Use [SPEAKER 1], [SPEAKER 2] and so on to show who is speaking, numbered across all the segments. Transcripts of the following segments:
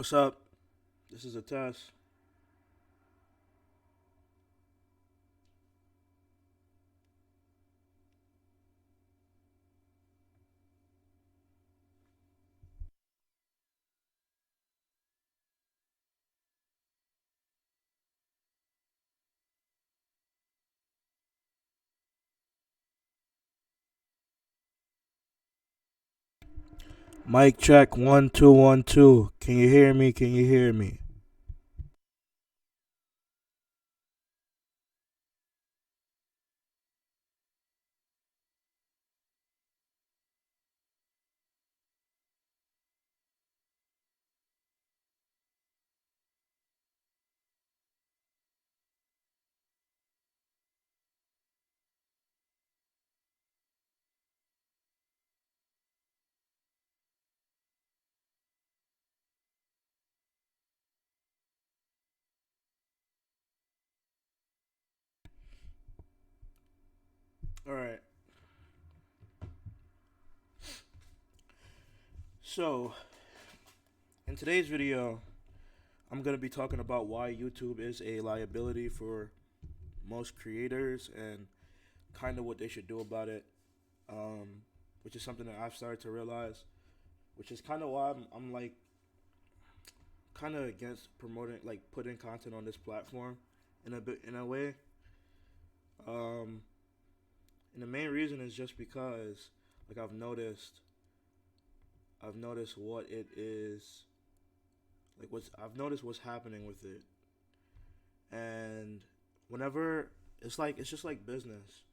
[SPEAKER 1] What's up? This is a test. Mic check 1 2 1 2. Can you hear me? Can you hear me? All right. So, in today's video, I'm going to be talking about why YouTube is a liability for most creators and kind of what they should do about it, um, which is something that I've started to realize, which is kind of why I'm like kind of against promoting like putting content on this platform in a way. Um, and the main reason is just because like I've noticed what it is, like I've noticed what's happening with it. And whenever it's just like business,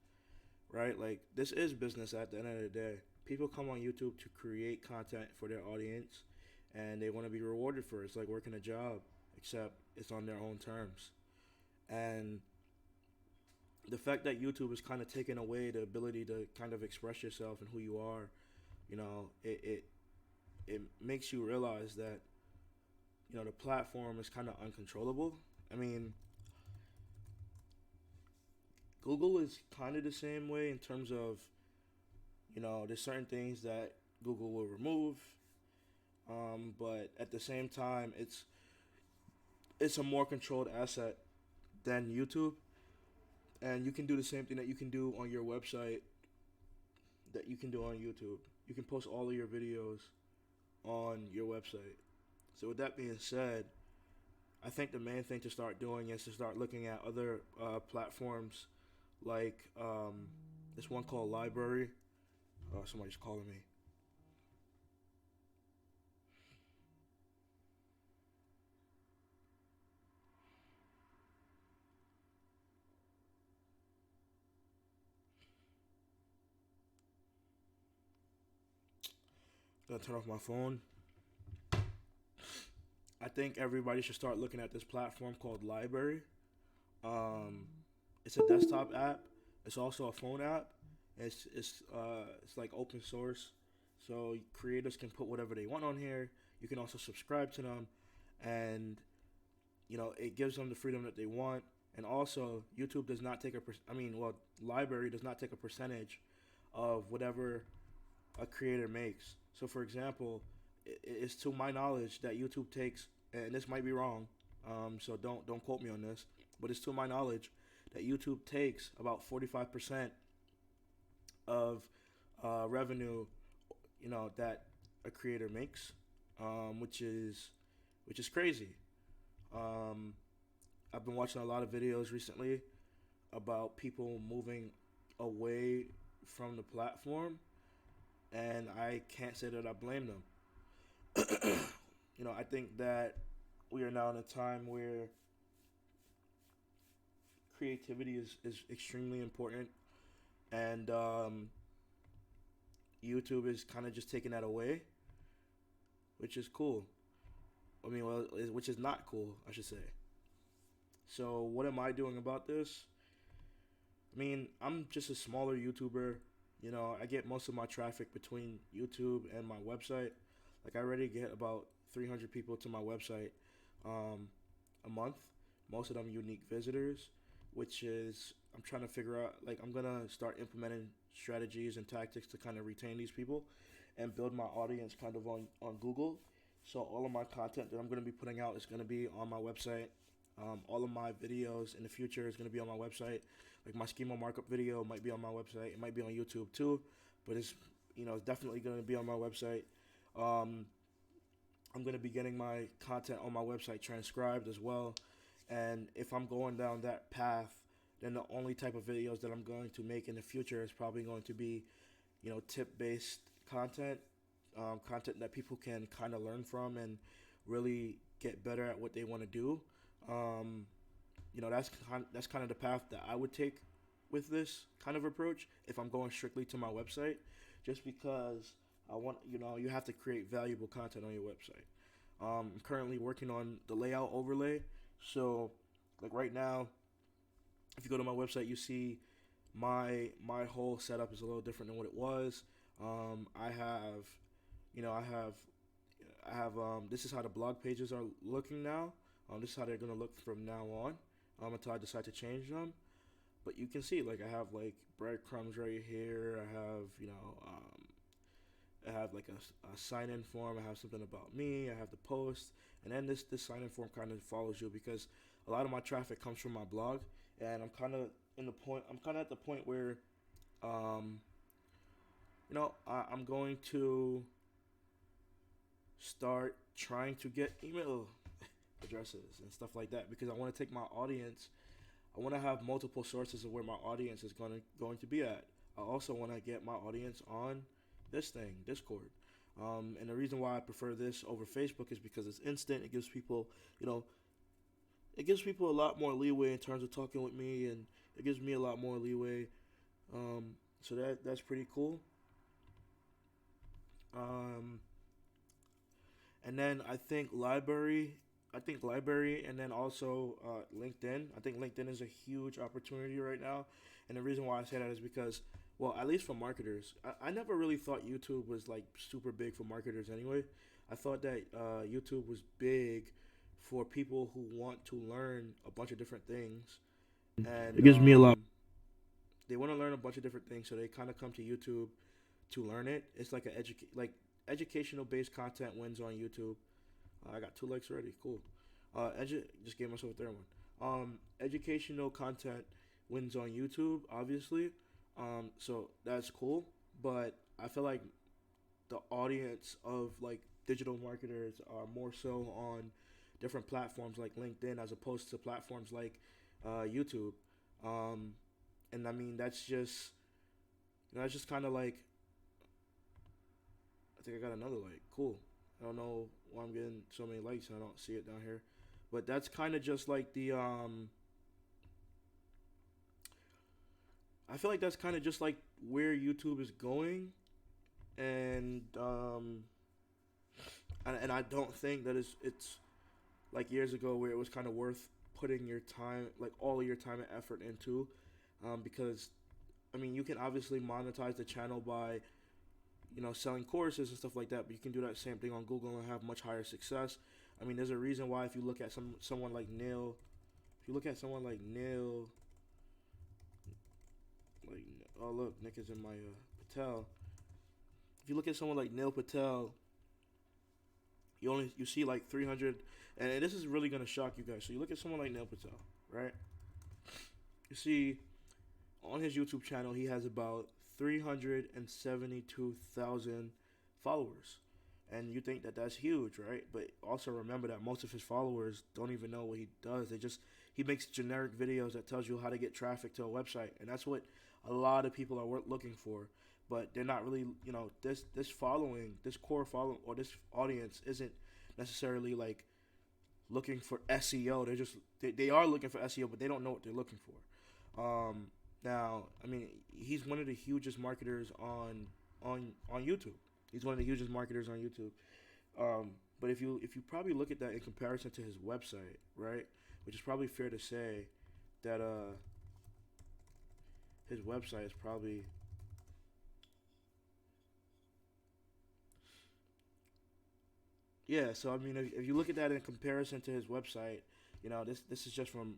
[SPEAKER 1] right? Like this is business at the end of the day. People come on YouTube to create content for their audience and they want to be rewarded for it. It's like working a job, except it's on their own terms. And the fact that YouTube is kind of taking away the ability to kind of express yourself and who you are, it makes you realize that the platform is kind of uncontrollable. I mean, Google is kind of the same way in terms of there's certain things that Google will remove, but at the same time, it's a more controlled asset than YouTube, and you can do the same thing that you can do on your website that you can do on YouTube. You can post all of your videos on your website. So with that being said, I think the main thing to start doing is to start looking at other platforms like this one called Library. Oh, somebody's calling me. Gonna turn off my phone. I think everybody should start looking at this platform called Library. Um, it's a desktop app. It's also a phone app. It's like open source, so creators can put whatever they want on here. You can also subscribe to them, and it gives them the freedom that they want. And also, YouTube does not take Library does not take a percentage of whatever a creator makes. So, for example, it's to my knowledge that YouTube takes, and this might be wrong, so don't quote me on this, but it's to my knowledge that YouTube takes about 45% of revenue, that a creator makes, which is crazy. Um, I've been watching a lot of videos recently about people moving away from the platform, and I can't say that I blame them. I think that we are now in a time where creativity is extremely important, and YouTube is kind of just taking that away, which is cool. I mean, well, which is not cool, I should say. So, what am I doing about this? I mean, I'm just a smaller YouTuber. I get most of my traffic between YouTube and my website. Like, I already get about 300 people to my website um, a month. Most of them unique visitors, which is I'm trying to figure out. Like, I'm gonna start implementing strategies and tactics to kind of retain these people and build my audience kind of on Google. So all of my content that I'm going to be putting out is going to be on my website. All of my videos in the future is going to be on my website. Like my schema markup video might be on my website. It might be on YouTube too, but it's it's definitely going to be on my website. Um, I'm going to be getting my content on my website transcribed as well. And if I'm going down that path, then the only type of videos that I'm going to make in the future is probably going to be, tip-based content, content that people can kind of learn from and really get better at what they want to do. Um, that's kind of the path that I would take with this kind of approach if I'm going strictly to my website, just because you have to create valuable content on your website. I'm currently working on the layout overlay, so like right now, if you go to my website, you see my whole setup is a little different than what it was. I have, you know, I have this is how the blog pages are looking now. This is how they're gonna look from now on, until I decide to change them. But you can see, like, I have like breadcrumbs right here. I have like a sign in form. I have something about me. I have the post, and then this sign in form kind of follows you because a lot of my traffic comes from my blog, and I'm kind of at the point where, um, I'm going to start trying to get email addresses and stuff like that because I want to take my audience. I want to have multiple sources of where my audience is going to be at. I also want to get my audience on this thing, Discord. And the reason why I prefer this over Facebook is because it's instant. It gives people a lot more leeway in terms of talking with me, and it gives me a lot more leeway. So that's pretty cool. Um, and then I think library, and then also LinkedIn. I think LinkedIn is a huge opportunity right now, and the reason why I say that is because, well, at least for marketers, I never really thought YouTube was like super big for marketers anyway. I thought that YouTube was big for people who want to learn a bunch of different things, and
[SPEAKER 2] It gives me a lot.
[SPEAKER 1] they want to learn a bunch of different things, so they kind of come to YouTube to learn it. It's like educational based content wins on YouTube. I got 2 likes already. Cool. Just gave myself a third one. Educational content wins on YouTube, obviously. So that's cool. But I feel like the audience of like digital marketers are more so on different platforms like LinkedIn as opposed to platforms like YouTube. Um, and I mean that's just kind of like, I think I got another like. Cool. I don't know why I'm getting so many likes and I don't see it down here. But that's kind of just like I feel like that's kind of just like where YouTube is going, and and I don't think that it's like years ago where it was kind of worth putting your time, like all of your time and effort into, because I mean you can obviously monetize the channel by selling courses and stuff like that, but you can do that same thing on Google and have much higher success. I mean, there's a reason why if you look at someone like Neil, if you look at someone like Neil, like oh look, Nick is in my Patel. If you look at someone like Neil Patel, you see like 300, and this is really gonna shock you guys. So you look at someone like Neil Patel, right? You see on his YouTube channel he has about 372,000 followers. And you think that that's huge, right? But also remember that most of his followers don't even know what he does. He makes generic videos that tells you how to get traffic to a website, and that's what a lot of people are looking for. But they're not really, this core following or this audience isn't necessarily like looking for SEO. They are looking for SEO, but they don't know what they're looking for. Now, I mean, he's one of the hugest marketers on YouTube. He's one of the hugest marketers on YouTube. But if you probably look at that in comparison to his website, right, which is probably fair to say that his website is probably, yeah. So I mean, if you look at that in comparison to his website, this is just from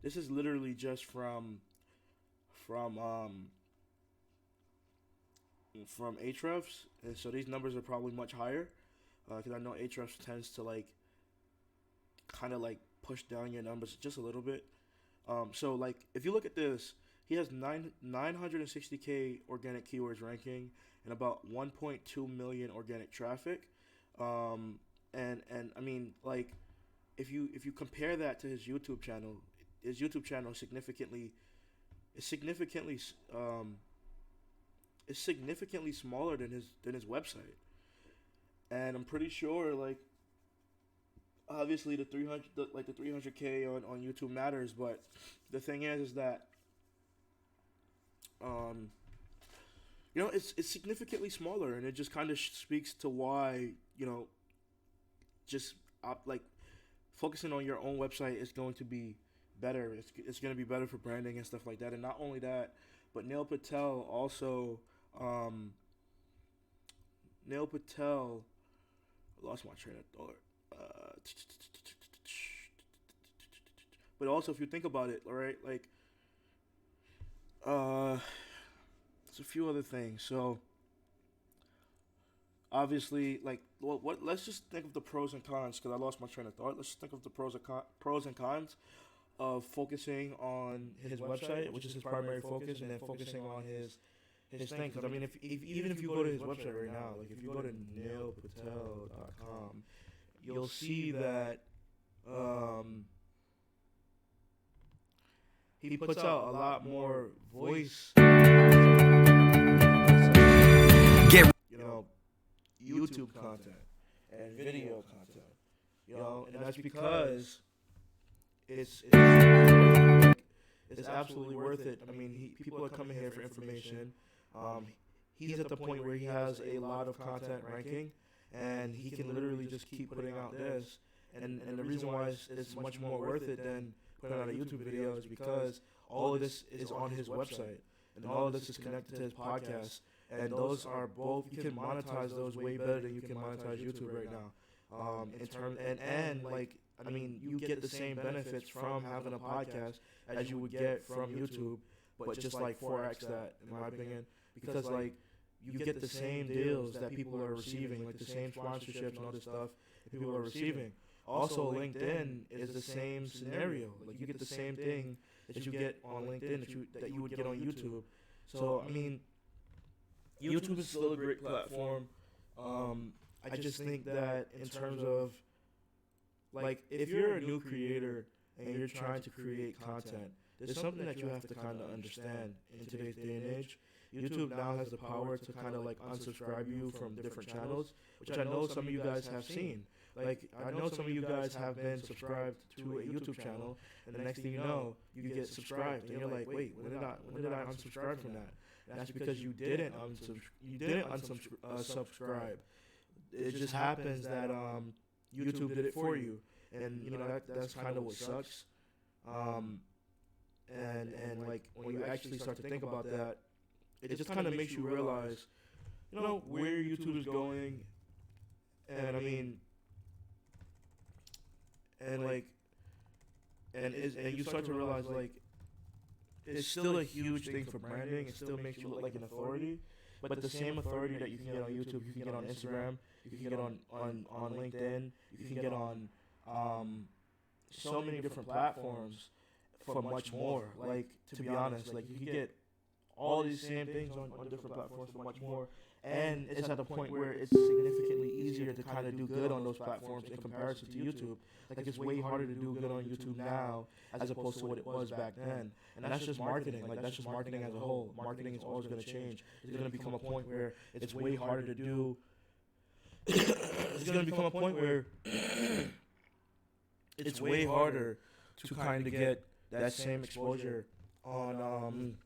[SPEAKER 1] this is literally just from from Ahrefs, and so these numbers are probably much higher. because I know Ahrefs tends to like kind of like push down your numbers just a little bit. So like if you look at this, he has 960K organic keywords ranking and about 1.2 million organic traffic. And I mean, like if you compare that to his YouTube channel, is significantly is significantly smaller than his website. And I'm pretty sure, like, obviously the 300K on YouTube matters, but the thing is that it's significantly smaller, and it just kind of speaks to why, just like focusing on your own website is going to be better. It's going to be better for branding and stuff like that. And not only that, but Neil Patel also I lost my train of thought. But also, if you think about it, all right, like there's a few other things. So obviously, like, what? Let's just think of the pros and cons, because I lost my train of thought. Let's just think of the pros and cons of focusing on his website, which is his primary focus, and then focusing on his thing. Because I mean, if even if you go to his website right now, like if you go to neilpatel.com, you'll see that he puts out a lot more voice, YouTube content and video content, and that's because it's absolutely worth it. I mean, people are coming here for information. He's at the point where he has a lot of content ranking, and he can literally just keep putting out this. And the reason why it's much more worth it than putting out a YouTube video is because all of this is on his website, and all of this is connected to his podcast. And those are both, you can monetize those way better than you can monetize YouTube right now. I mean, you get the same benefits from having a podcast as you would get from YouTube, but just like 4x that, in my opinion, because like you get the same deals that people are receiving, like the same sponsorships and other stuff that people are receiving. Also, LinkedIn is the same scenario. Like you get the same thing that you get on LinkedIn that you would get on YouTube. So I mean, YouTube is still a great platform. I just think that in terms of, like, if you're a new creator and you're trying to create content, there's something that you have to kind of understand in today's day and age. YouTube now has the power to kind of like unsubscribe you from different channels, which I know some of you guys have seen. Like, I know some of you guys have been subscribed to a YouTube channel, and the next thing you know, you get subscribed, and you're like, wait, when did I unsubscribe from that? And that's because you didn't unsubscribe. It just happens that YouTube did it for you, and that's kind of what sucks. And like when you actually start to think about that, it just kind of makes you realize, where YouTube is going, and I mean, and you start to realize, like, it's still a huge thing for branding. It still makes you look like an authority, but the same authority that you can get on YouTube, you can get on Instagram, you can get on LinkedIn, you can get on so many different platforms for much more. Like, to be honest, like, you can get all these same things on different platforms for much more, and it's at the point where it's significantly easier to kind of do good on those platforms in comparison to YouTube. Like, it's way harder to do good on YouTube now as opposed to what it was back then. And that's just marketing. Like, that's just marketing as a whole. Marketing is always going to change. It's going to become a point where it's way harder to do. It's going to become a point where it's way harder to kind of get that same exposure on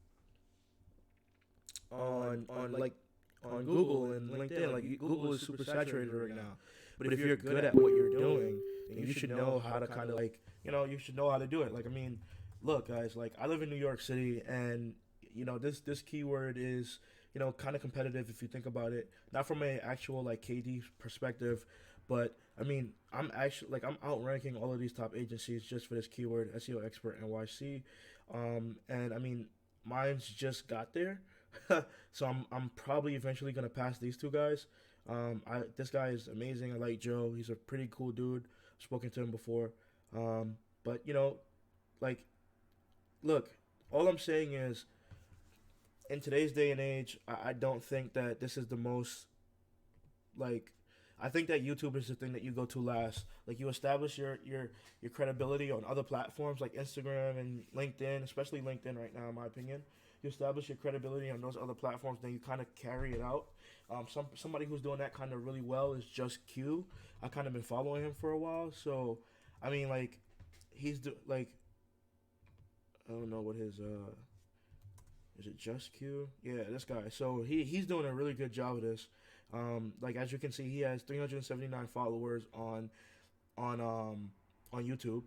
[SPEAKER 1] Google and LinkedIn. Like, Google is super saturated right now. But if you're good at what you're doing, then you should know how to kind of, like, you should know how to do it. Like, I mean, look, guys, like, I live in New York City, and this keyword is kind of competitive if you think about it. Not from an actual like KD perspective, but I mean, I'm outranking all of these top agencies just for this keyword, SEO Expert NYC, and I mean, mine's just got there. So I'm probably eventually gonna pass these two guys. This guy is amazing. I like Joe. He's a pretty cool dude. I've spoken to him before. But like, look, all I'm saying is, in today's day and age, I don't think that this is the most like. I think that YouTube is the thing that you go to last. Like, you establish your credibility on other platforms like Instagram and LinkedIn, especially LinkedIn right now, in my opinion. You establish your credibility on those other platforms, then you kind of carry it out. Somebody who's doing that kind of really well is Just Q. I kind of been following him for a while, so I mean, like, like, I don't know what his is it Just Q? Yeah, this guy. So he's doing a really good job of this. Like, as you can see, he has 379 followers on on YouTube.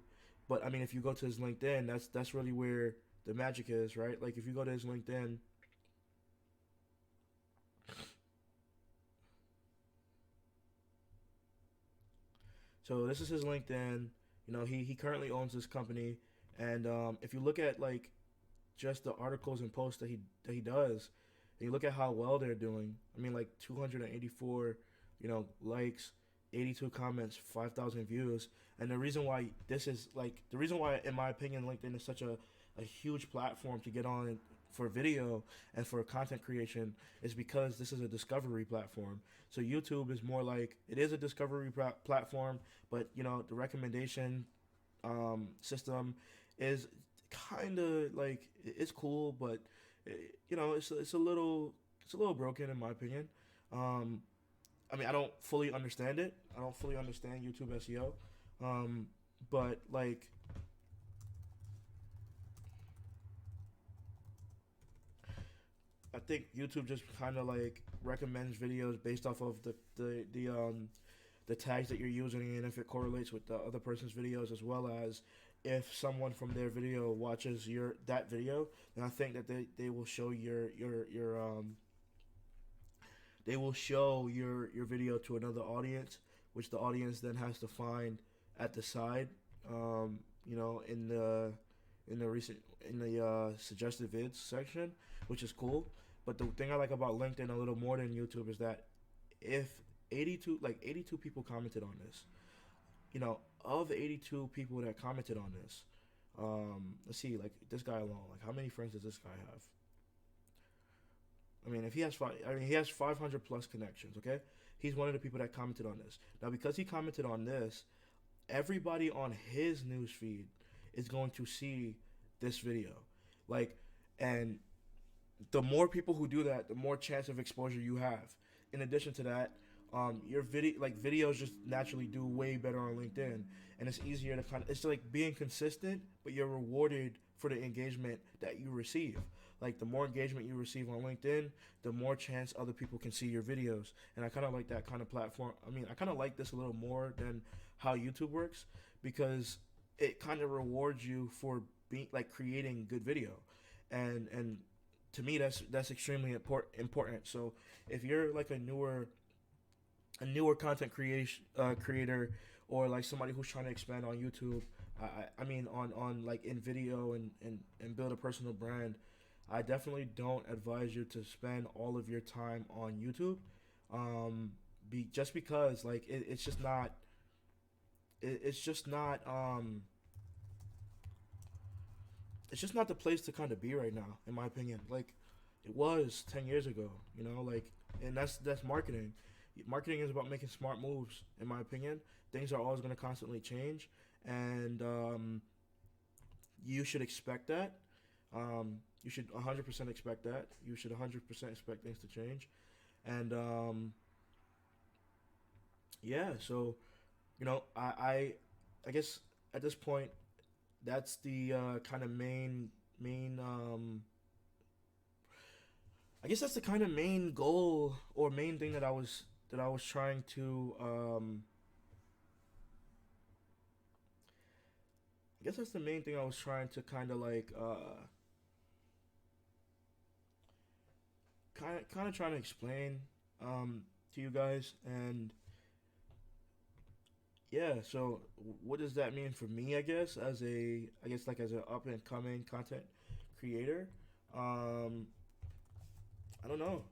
[SPEAKER 1] But I mean, if you go to his LinkedIn, that's really where the magic is, right? Like, if you go to his LinkedIn, so this is his LinkedIn. He currently owns this company, and if you look at, like, just the articles and posts that he does, and you look at how well they're doing. I mean, like, 284, likes, 82 comments, 5,000 views, and the reason why, in my opinion, LinkedIn is such a huge platform to get on for video and for content creation is because this is a discovery platform. So YouTube is more like, it is a discovery platform, but the recommendation system is kind of like, it's cool, but it's a little broken, in my opinion. Um, I mean, I don't fully understand it. I don't fully understand YouTube SEO, but like, I think YouTube just kind of like recommends videos based off of the tags that you're using, and if it correlates with the other person's videos, as well as if someone from their video watches your that video, then I think that they will show your video to another audience, which the audience then has to find at the side, in the recent in the suggested vids section, which is cool. But the thing I like about LinkedIn a little more than YouTube is that if 82 people commented on this, of 82 people that commented on this, let's see, like, this guy alone, like, how many friends does this guy have? I mean, if he has he has 500 plus connections. Okay, he's one of the people that commented on this. Now, because he commented on this, everybody on his news feed is going to see this video, like, and the more people who do that, the more chance of exposure you have. In addition to that, your videos just naturally do way better on LinkedIn, and it's easier to it's like being consistent, but you're rewarded for the engagement that you receive. Like, the more engagement you receive on LinkedIn, the more chance other people can see your videos, and I kind of like that kind of platform. I mean, I kind of like this a little more than how YouTube works, because it kind of rewards you for being, like, creating good video, and to me, that's extremely important. So if you're like a newer content creator, or like somebody who's trying to expand on YouTube, I mean, on like in video, and build a personal brand, I definitely don't advise you to spend all of your time on YouTube, just because, like, it's just not it's just not it's just not the place to kind of be right now, in my opinion. Like, it was 10 years ago, like, and that's marketing. Marketing is about making smart moves, in my opinion. Things are always going to constantly change, and you should expect that. You should 100% expect that. You should 100% expect things to change, and yeah. So, I guess at this point, that's the kind of main I guess that's the kind of main goal, or main thing that I was trying to I guess that's the main thing I was trying to kind of like kind of trying to explain to you guys. And yeah, so what does that mean for me, I guess, like, as an up and coming content creator? I don't know.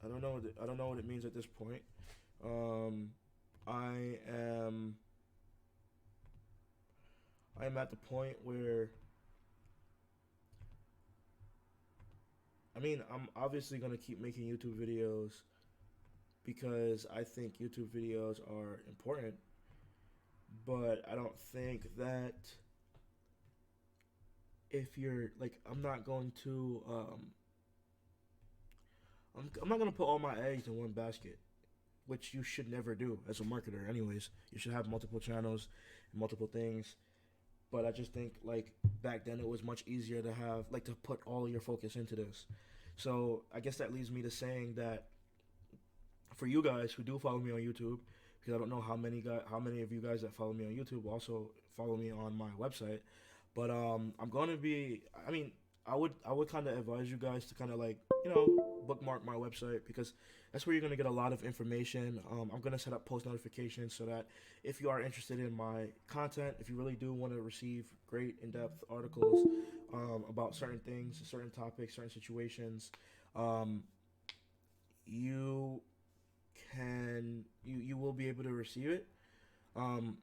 [SPEAKER 1] I don't know what it means at this point. Um, I am I am at the point where, I mean, I'm obviously gonna keep making YouTube videos because I think YouTube videos are important, but I don't think that if you're like, I'm not going to I'm not gonna put all my eggs in one basket, which you should never do as a marketer. Anyways, you should have multiple channels and multiple things. But I just think like back then it was much easier to have like to put all your focus into this. So I guess that leads me to saying that for you guys who do follow me on YouTube, because I don't know how many of you guys that follow me on YouTube also follow me on my website, but I'm going to be, I mean, I would kind of advise you guys to kind of like, you know, bookmark my website because that's where you're going to get a lot of information. I'm going to set up post notifications so that if you are interested in my content, if you really do want to receive great in-depth articles about certain things, certain topics, certain situations, um, you you will be able to receive it. Um,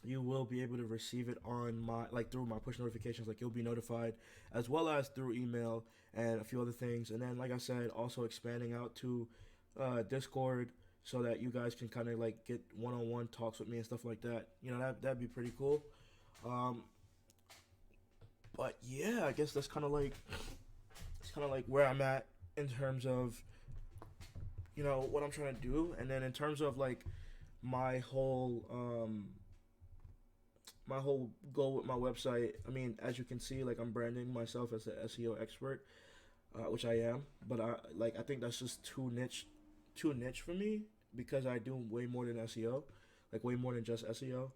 [SPEAKER 1] you will be able to receive it on my like through my push notifications. Like you'll be notified as well as through email and a few other things. And then like I said, also expanding out to Discord so that you guys can kind of like get one-on-one talks with me and stuff like that. You know, that'd be pretty cool. Um, but yeah, I guess that's kind of like where I'm at in terms of, you know, what I'm trying to do. And then in terms of like my whole my whole goal with my website, I mean, as you can see, like I'm branding myself as an SEO expert, which I am, but I think that's just too niche for me because I do way more than SEO, like way more than just SEO.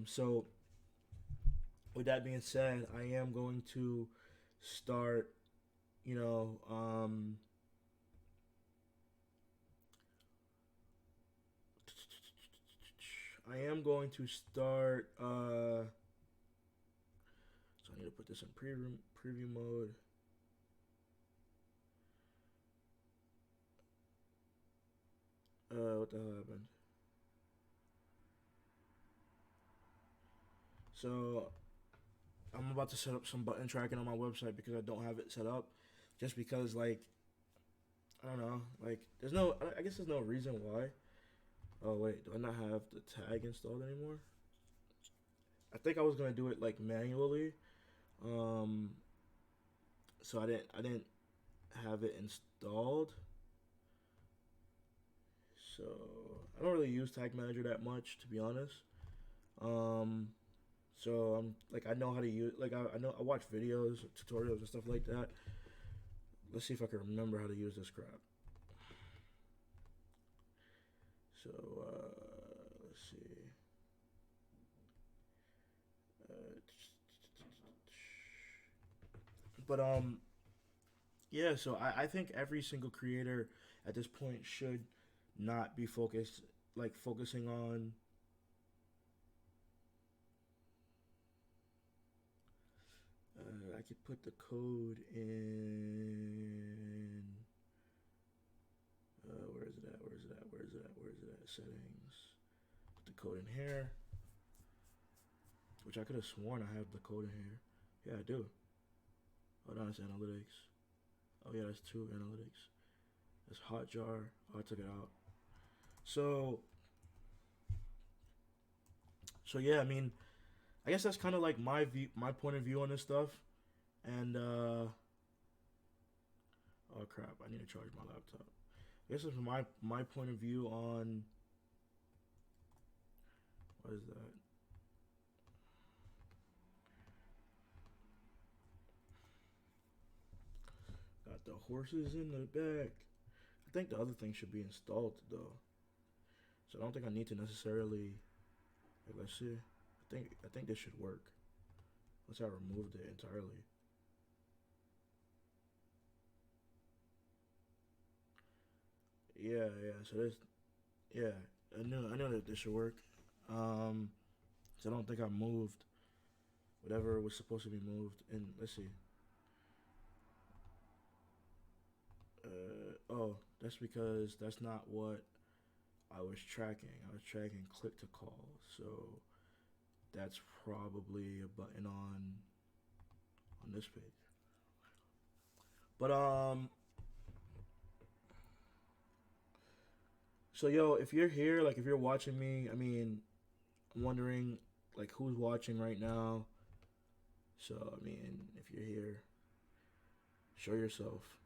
[SPEAKER 1] So with that being said, I am going to start, you know, I am going to start. So I need to put this in preview mode. What the hell happened? So I'm about to set up some button tracking on my website because I don't have it set up. Just because, like, I don't know, like, there's no. I guess there's no reason why. Oh wait, do I not have the tag installed anymore? I think I was gonna do it like manually. Um, so I didn't have it installed. So I don't really use Tag Manager that much, to be honest. Um, so I'm like I know how to use like I know I watch videos, tutorials, and stuff like that. Let's see if I can remember how to use this crap. So let's see. But yeah. So I think every single creator at this point should not be focusing on. I could put the code in. Where is it at? Where is it at? Where is it at? Where is it at? Settings. Put the code in here. Which I could have sworn I have the code in here. Yeah, I do. Hold on, it's analytics. Oh yeah, that's two analytics. That's Hotjar. Oh, I took it out. So, yeah, I mean, I guess that's kind of like my point of view on this stuff. And oh crap, I need to charge my laptop. This is my point of view on what is that? Got the horses in the back. I think the other thing should be installed though, so I don't think I need to necessarily. Like, let's see. I think this should work. Unless I removed it entirely. Yeah. So this, yeah, I know that this should work. Um, so I don't think I moved whatever was supposed to be moved. And let's see. Oh, that's because that's not what I was tracking. I was tracking click to call. So that's probably a button on this page. But so yo, if you're here, like if you're watching me, I mean, I'm wondering like who's watching right now. So I mean, if you're here, show yourself.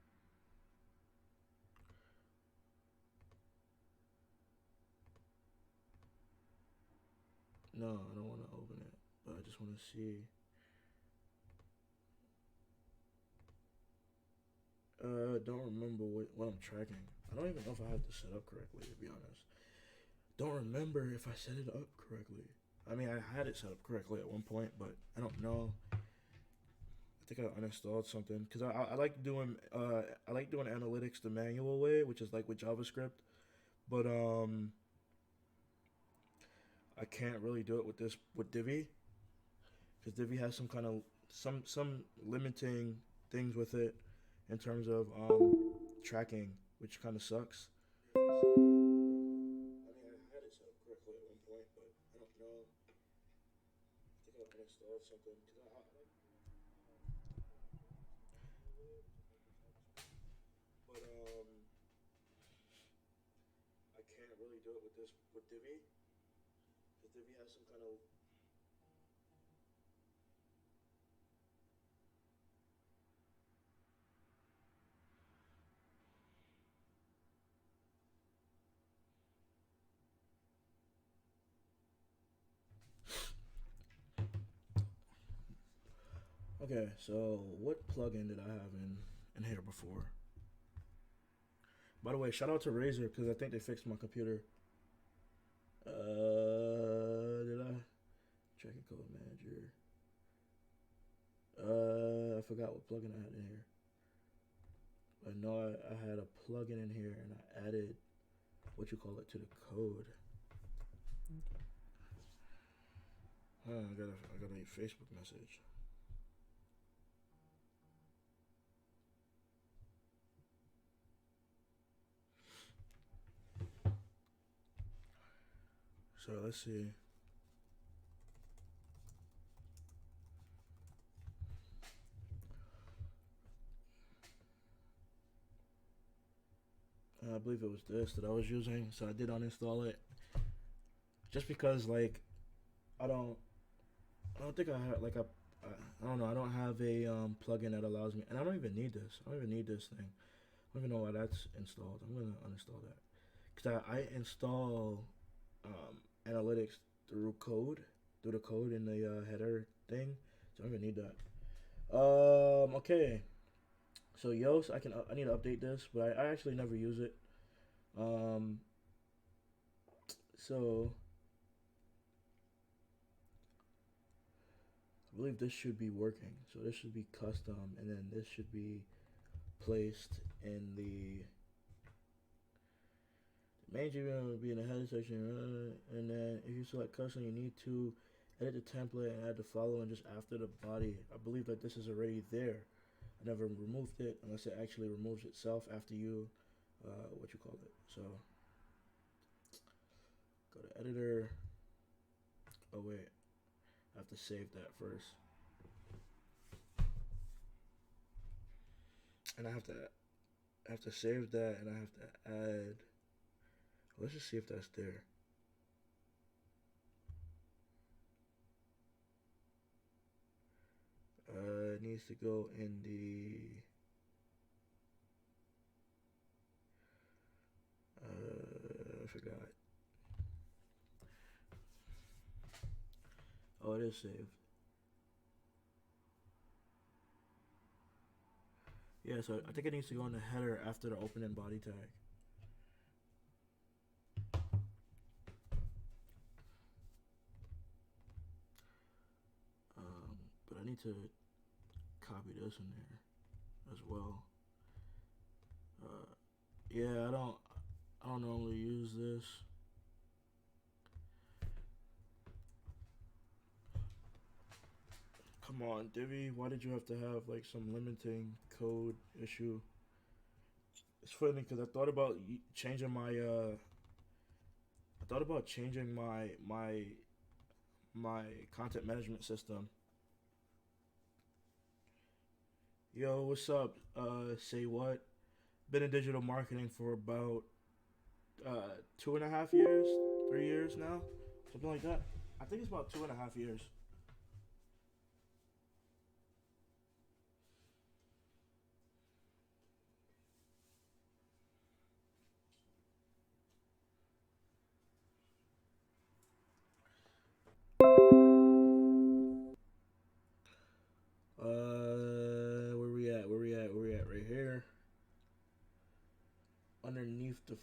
[SPEAKER 1] No, I don't want to open it, but I just want to see. Don't remember what I'm tracking. I don't even know if I have this set up correctly, to be honest. Don't remember if I set it up correctly. I mean, I had it set up correctly at one point, but I don't know. I think I uninstalled something because I like doing analytics the manual way, which is like with JavaScript. But I can't really do it with this with Divi because Divi has some kind of some limiting things with it in terms of tracking, which kind of sucks. I mean, I had it set up correctly at one point, but I don't know. I think I uninstalled something because but I can't really do it with this with Divi because Divi has some kind of. Okay, so what plugin did I have in here before? By the way, shout out to Razer because I think they fixed my computer. Did I? Tracking code manager. I forgot what plugin I had in here. I know I had a plugin in here and I added what you call it to the code. I got a Facebook message. So let's see. I believe it was this that I was using, so I did uninstall it. Just because, like, I don't, I don't think I have like I don't know. I don't have a plugin that allows me, and I don't even need this. I don't even need this thing. I don't even know why that's installed. I'm gonna uninstall that because I install analytics through code, through the code in the header thing. So I don't even need that. Okay. So Yoast, I need to update this, but I actually never use it. Um, so I believe this should be working. So this should be custom, and then this should be placed in the main GBM will be in the header section, and then if you select custom, you need to edit the template and add the following just after the body. I believe that this is already there. I never removed it unless it actually removes itself after you, what you call it. So go to editor. Oh wait, I have to save that first, and I have to save that, and I have to add. Let's just see if that's there. It needs to go in the. I forgot. Oh, it is saved. Yeah, so I think it needs to go in the header after the open and body tag. But I need to copy this in there as well. Yeah, I don't normally use this. Come on, Divi, why did you have to have like some limiting code issue? It's funny because I thought about changing my I thought about changing my content management system. Yo, what's up? Say what? Been in digital marketing for about 2.5 years, 3 years now, something like that. I think it's about 2.5 years. Where we at? Where we at? Where we at? Right here, underneath the.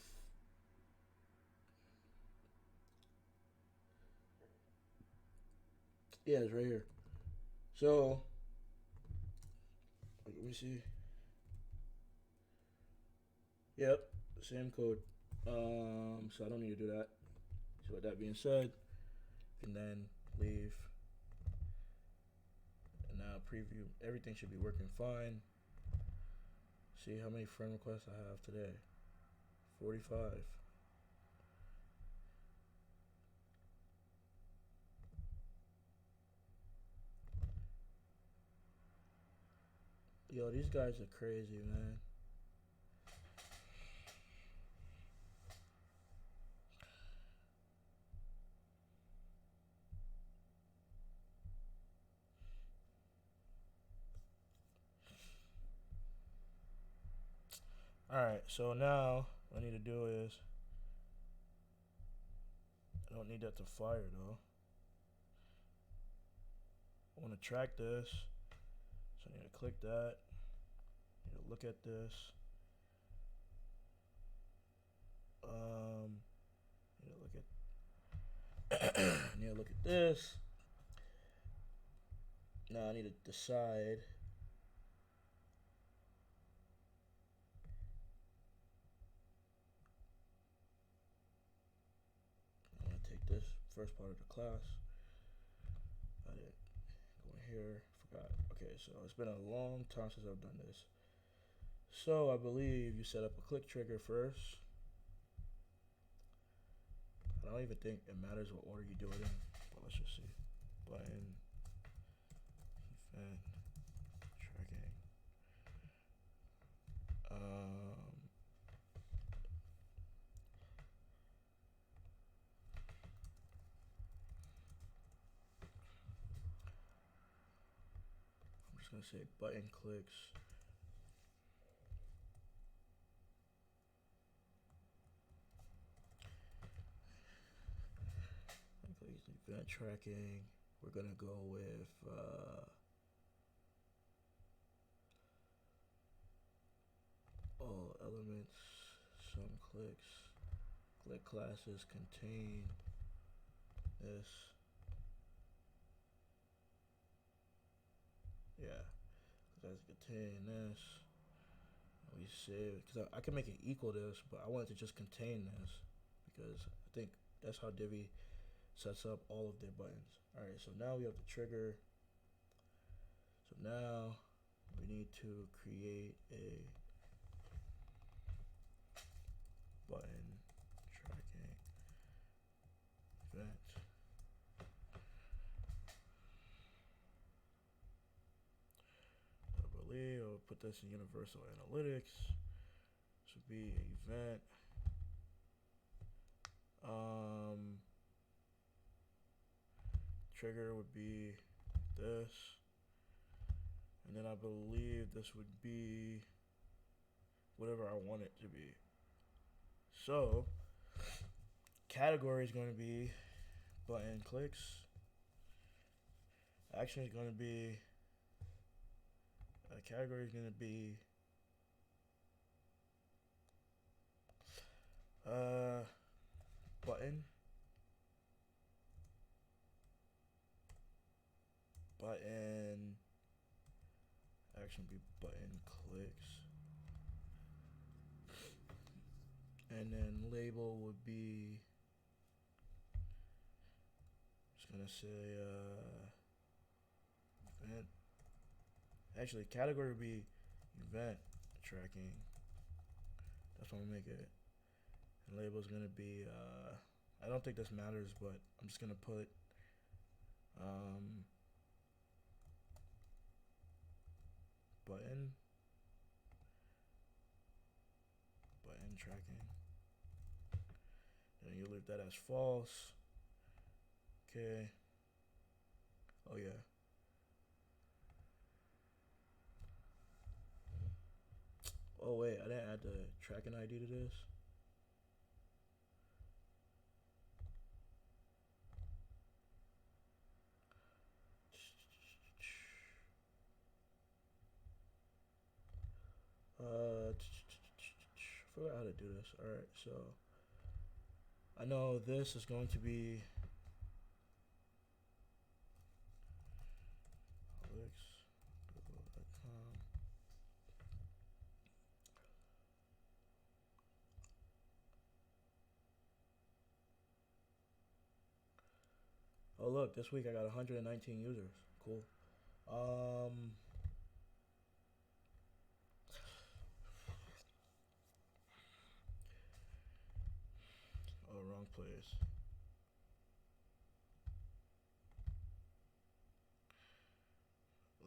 [SPEAKER 1] Yeah, it's right here. So let me see. Yep, same code. So I don't need to do that. So with that being said, and then leave. And now preview. Everything should be working fine. See how many friend requests I have today. 45. Yo, these guys are crazy, man. Alright, so now what I need to do is, I don't need that to fire though. I want to track this. So I need to click that. I need to look at this. I need to look at I need to look at this. Now I need to decide. I want to take this first part of the class. I didn't go in here. Forgot. Okay, so it's been a long time since I've done this. So I believe you set up a click trigger first. I don't even think it matters what order you do it in. But let's just see. Button, event, tracking. I'm just gonna say button clicks. Event tracking. We're gonna go with all elements, some clicks, click classes contain this. Yeah, that's contain this. We save because I can make it equal this, but I want it to just contain this because I think that's how Divi sets up all of their buttons. All right, so now we have the trigger. So now we need to create a button tracking event. I believe I'll put this in universal analytics. This would be event. Trigger would be this, and then I believe this would be whatever I want it to be. So category is going to be button clicks. Action is going to be category is going to be button. Button action be button clicks, and then label would be just gonna say event. Actually, category would be event tracking. That's what I'm gonna make it. And label's gonna be I don't think this matters, but I'm just gonna put button tracking. And you leave that as false. Okay. Oh yeah. Oh wait, I didn't add the tracking ID to this. Forgot how to do this. All right, so I know this is going to be Alex.com. Oh look, this week I got 119 users. Cool. Oh, wrong place.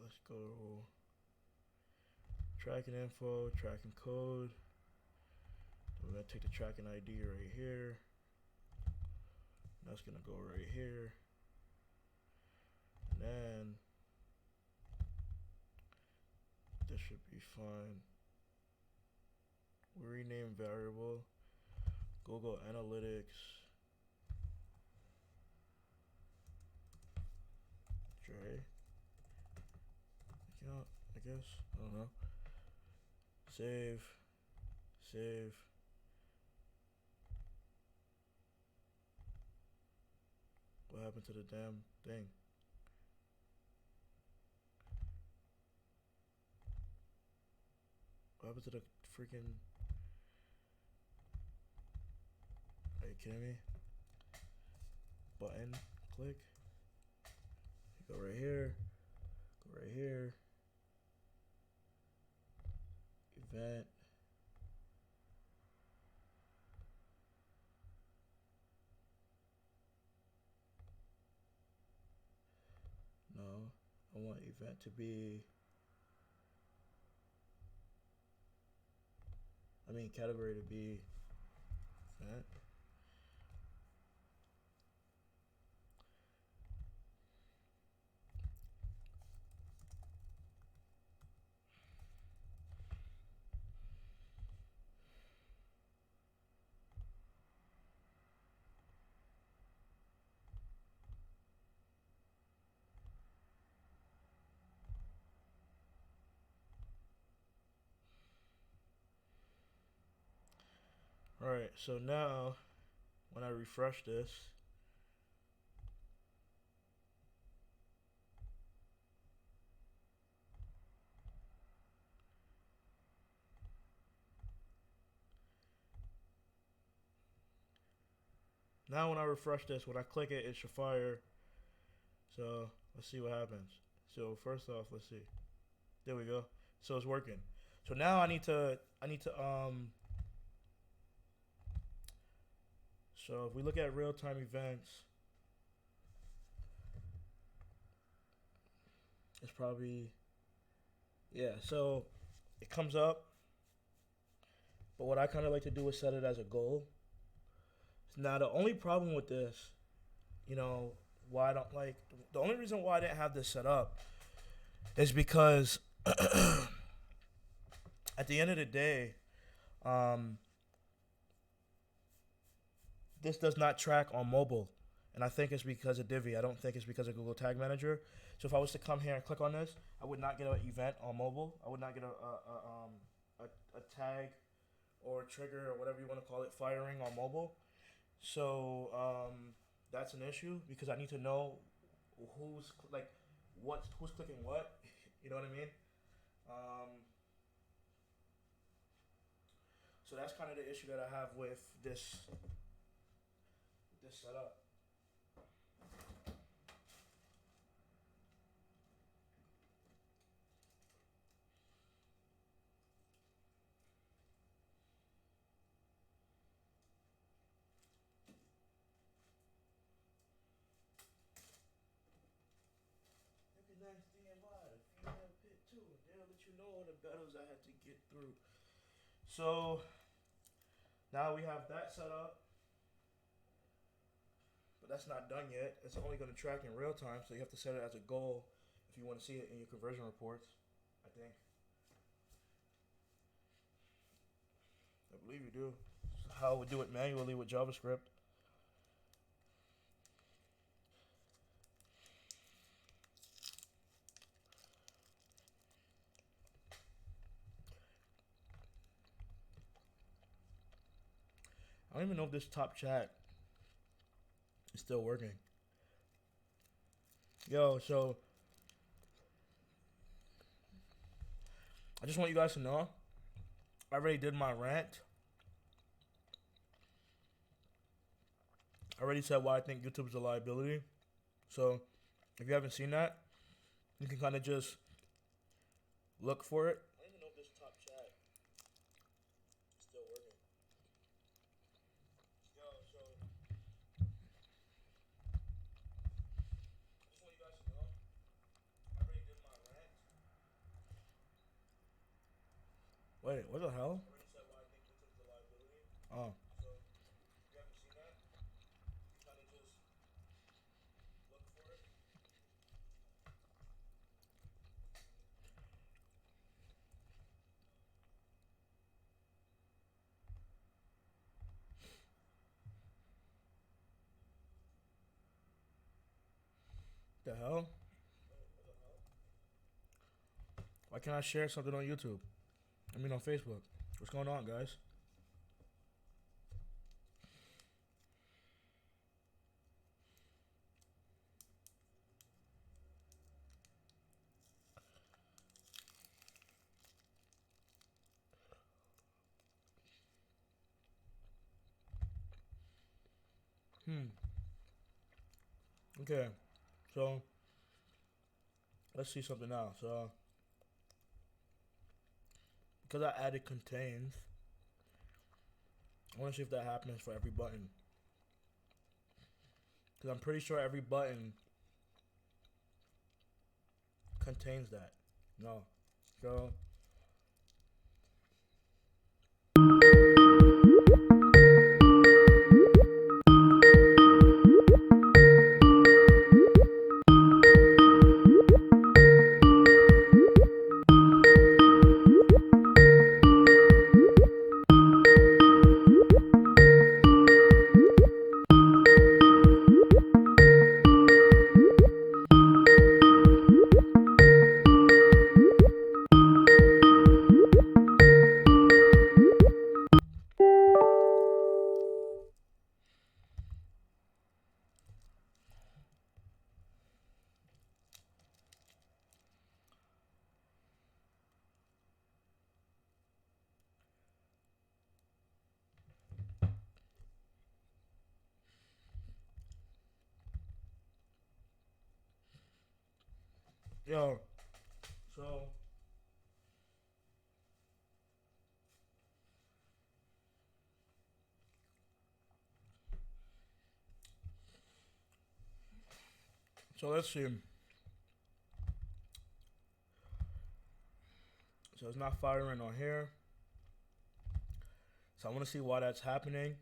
[SPEAKER 1] Let's go tracking info, tracking code. We're gonna take the tracking ID right here. That's gonna go right here. And then this should be fine. We rename variable. Google Analytics. Dre. Account, I guess. I don't know. Save. What happened to the damn thing? What happened to the freaking... Are you kidding me? Button, click. Go right here. Go right here. Event. No, I want event to be... category to be event. Alright, so now when I refresh this, when I click it, it should fire. So let's see what happens. So first off, let's see. There we go. So it's working. So now I need to so if we look at real-time events, it's probably, yeah, so it comes up. But what I kind of like to do is set it as a goal. Now the only problem with this, why I don't like, the only reason why I didn't have this set up is because at the end of the day, this does not track on mobile. And I think it's because of Divi. I don't think it's because of Google Tag Manager. So if I was to come here and click on this, I would not get an event on mobile. I would not get a tag or a trigger or whatever you want to call it firing on mobile. So that's an issue because I need to know who's clicking what. You know what I mean? So that's kind of the issue that I have with this setup. battles I had to get through. So now we have that set up, but that's not done yet. It's only going to track in real time, so you have to set it as a goal if you want to see it in your conversion reports. I think. I believe you do. It's how we do it manually with JavaScript. I don't even know if this top chat is still working. Yo, so I just want you guys to know I already did my rant. I already said why I think YouTube is a liability. So if you haven't seen that, you can kind of just look for it. I don't even know if this top chat is still working. Yo, so I just want you guys to know I already did my rant. Wait, what the hell? I already said why I think YouTube is a liability. Oh. So if you haven't seen that, you can kind of just look for it. The hell? Why can't I share something on YouTube? I mean on Facebook. What's going on, guys? Okay. So let's see something now. So because I added contains, I want to see if that happens for every button. Because I'm pretty sure every button contains that. No. So yo. So let's see. So it's not firing on here. So I want to see why that's happening.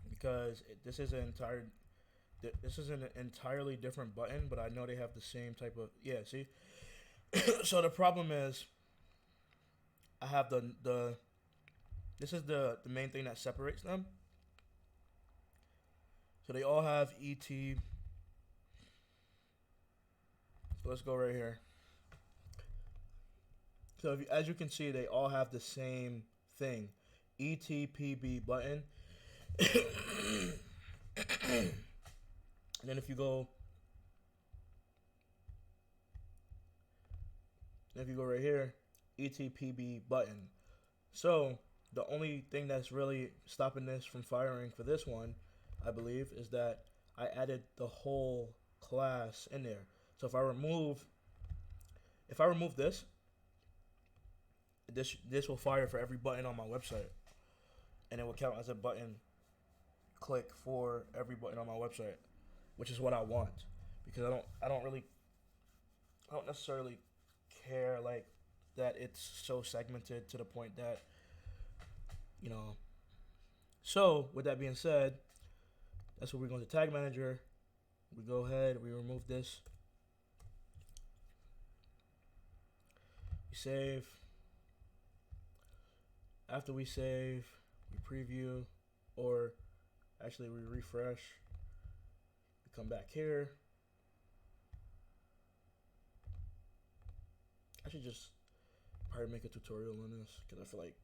[SPEAKER 1] Because this is an entirely different button, but I know they have the same type of, yeah, see? So the problem is I have this is the main thing that separates them. So they all have ET. So let's go right here. So as you can see, they all have the same thing. ETPB button. And then if you go right here, ETPB button. So the only thing that's really stopping this from firing for this one, I believe, is that I added the whole class in there. So if I remove this will fire for every button on my website, and it will count as a button click for every button on my website, which is what I want, because I don't necessarily care like that it's so segmented to the point that, you know. So with that being said, that's what we're going to tag manager. We go ahead, we remove this. We save. After we save, we preview, or actually we refresh. We come back here. I should just probably make a tutorial on this because I feel like,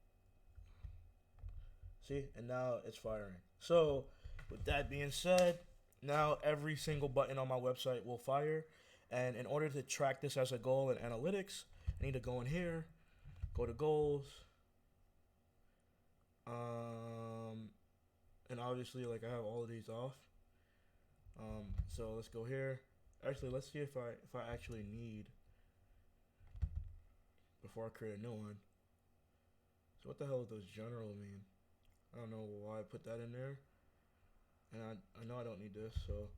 [SPEAKER 1] see, and now it's firing. So with that being said, now every single button on my website will fire. And in order to track this as a goal in analytics, I need to go in here, go to goals, and obviously like I have all of these off. So let's go here. Actually, let's see if I actually need, before I create a new one. So what the hell does general mean? I don't know why I put that in there. And I know I don't need this, so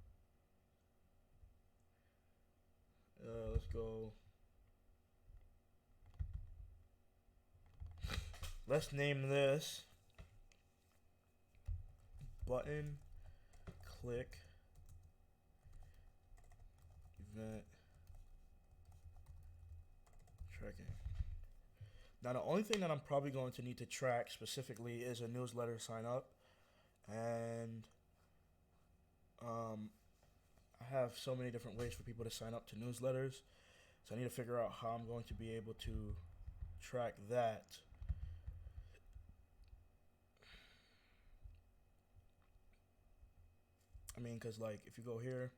[SPEAKER 1] let's go. Let's name this button click event tracking. Now the only thing that I'm probably going to need to track specifically is a newsletter sign up, and I have so many different ways for people to sign up to newsletters, so I need to figure out how I'm going to be able to track that. I mean, because like if you go here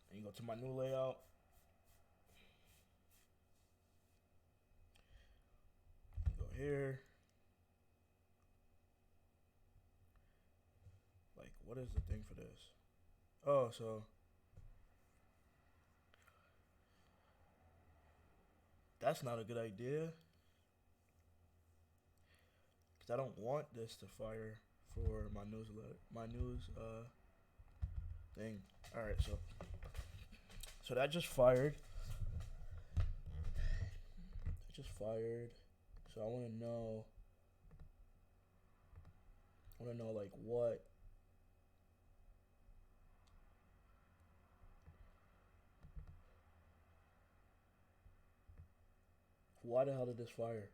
[SPEAKER 1] and you go to my new layout, you go here, like what is the thing for this? Oh, so that's not a good idea, because I don't want this to fire for my newsletter, my news thing. All right, so that just fired. It just fired. So I want to know. Like what. Why the hell did this fire?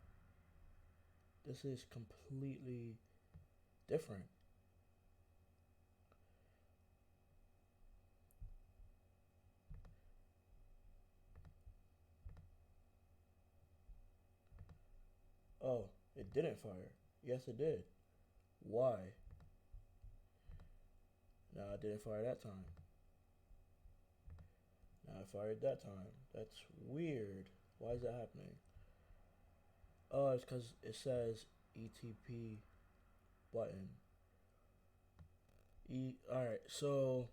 [SPEAKER 1] This is completely different. Oh, it didn't fire. Yes, it did. Why? No, it didn't fire that time. Now I fired that time. That's weird. Why is that happening? Oh, it's because it says ETP button. Alright, so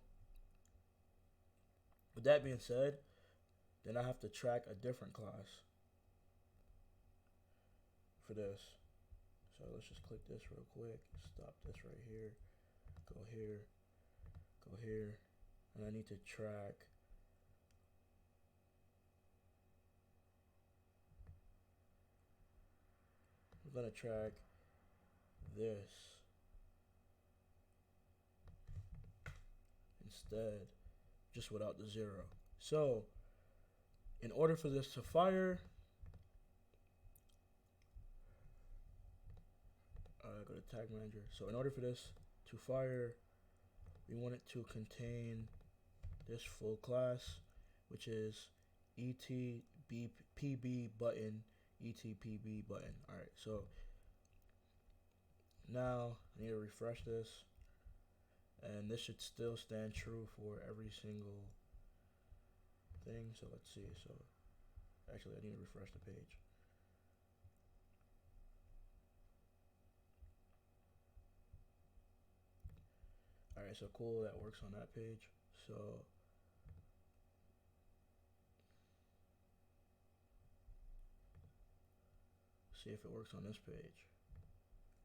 [SPEAKER 1] with that being said, then I have to track a different class for this. So let's just click this real quick. Stop this right here. Go here. Go here. And I need to track. I'm going to track this instead, just without the 0. So in order for this to fire, go to tag manager. So in order for this to fire, we want it to contain this full class, which is ETPB button, ETPB button. All right, so now I need to refresh this, and this should still stand true for every single thing. So let's see. So actually, I need to refresh the page. Alright, so cool, that works on that page. So see if it works on this page.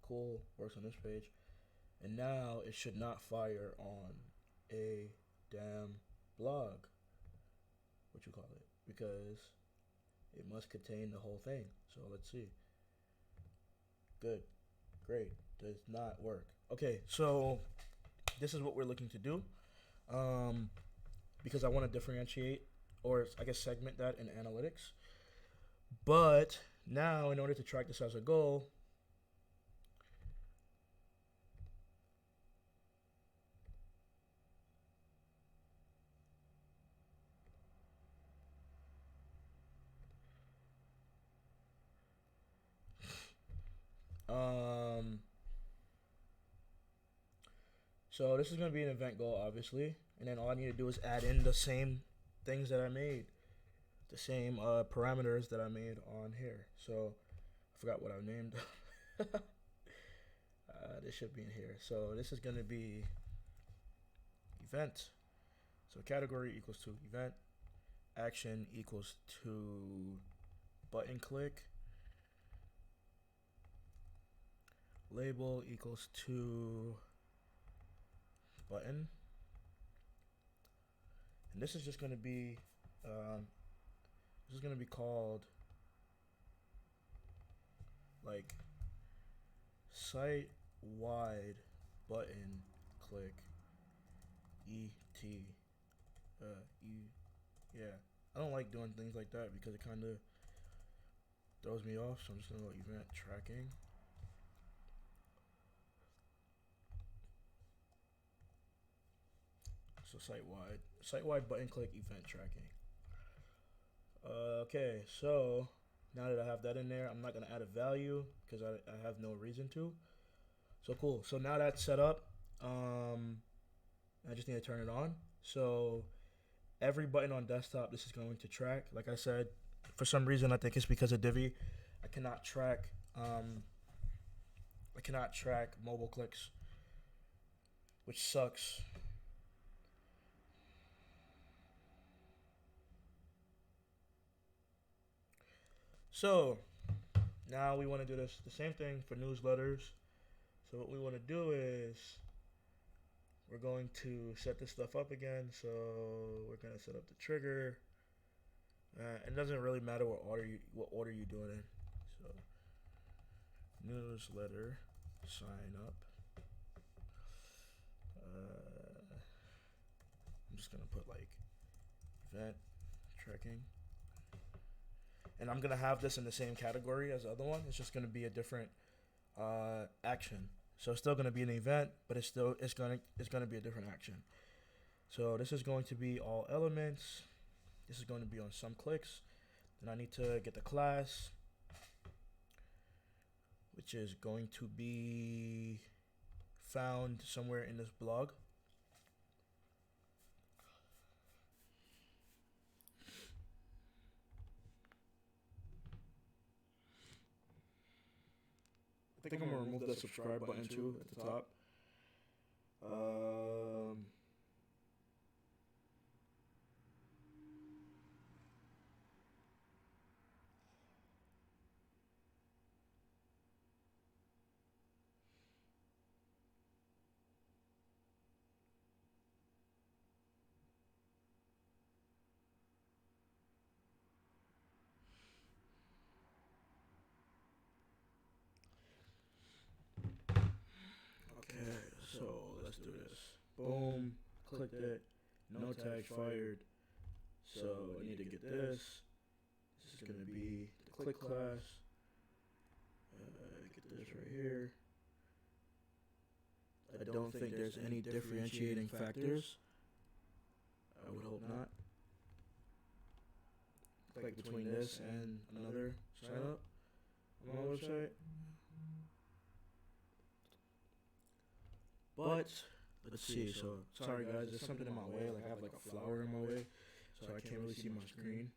[SPEAKER 1] Cool, works on this page. And now it should not fire on a damn blog. What you call it? Because It must contain the whole thing. So let's see. Good. Great. Does not work. Okay, so this is what we're looking to do. Because I want to differentiate, or I guess segment that in analytics. But now, in order to track this as a goal, so this is going to be an event goal, obviously. And then all I need to do is add in the same things that I made. The same parameters that I made on here. So I forgot what I named. This should be in here. So this is going to be event. So category equals to event. Action equals to button click. Label equals to button. And this is just going to be called like site wide button click yeah. I don't like doing things like that because it kind of throws me off, so I'm just gonna go event tracking. So site wide button click event tracking. Okay, so now that I have that in there, I'm not gonna add a value because I have no reason to. So cool. So now that's set up. I just need to turn it on. So every button on desktop, this is going to track. Like I said, for some reason, I think it's because of Divi, I cannot track mobile clicks, which sucks. So now we want to do the same thing for newsletters. So what we want to do is we're going to set this stuff up again. So we're going to set up the trigger. It doesn't really matter what order you do it in. So newsletter sign up. I'm just going to put like event tracking. And I'm going to have this in the same category as the other one. It's just going to be a different action. So it's still going to be an event, but it's going to be a different action. So this is going to be all elements. This is going to be on some clicks. Then I need to get the class, which is going to be found somewhere in this blog. I think I'm gonna remove the subscribe button too at the top. So let's do this. Boom, clicked it. No tags fired. So I need to get this. This is gonna be the click class. Get this right here. I don't think there's any differentiating factors. I would hope not. Click between this and another sign up on my website. But let's see. So sorry guys, there's something in my way. Like I have like a flower in my way, so I can't really see my screen.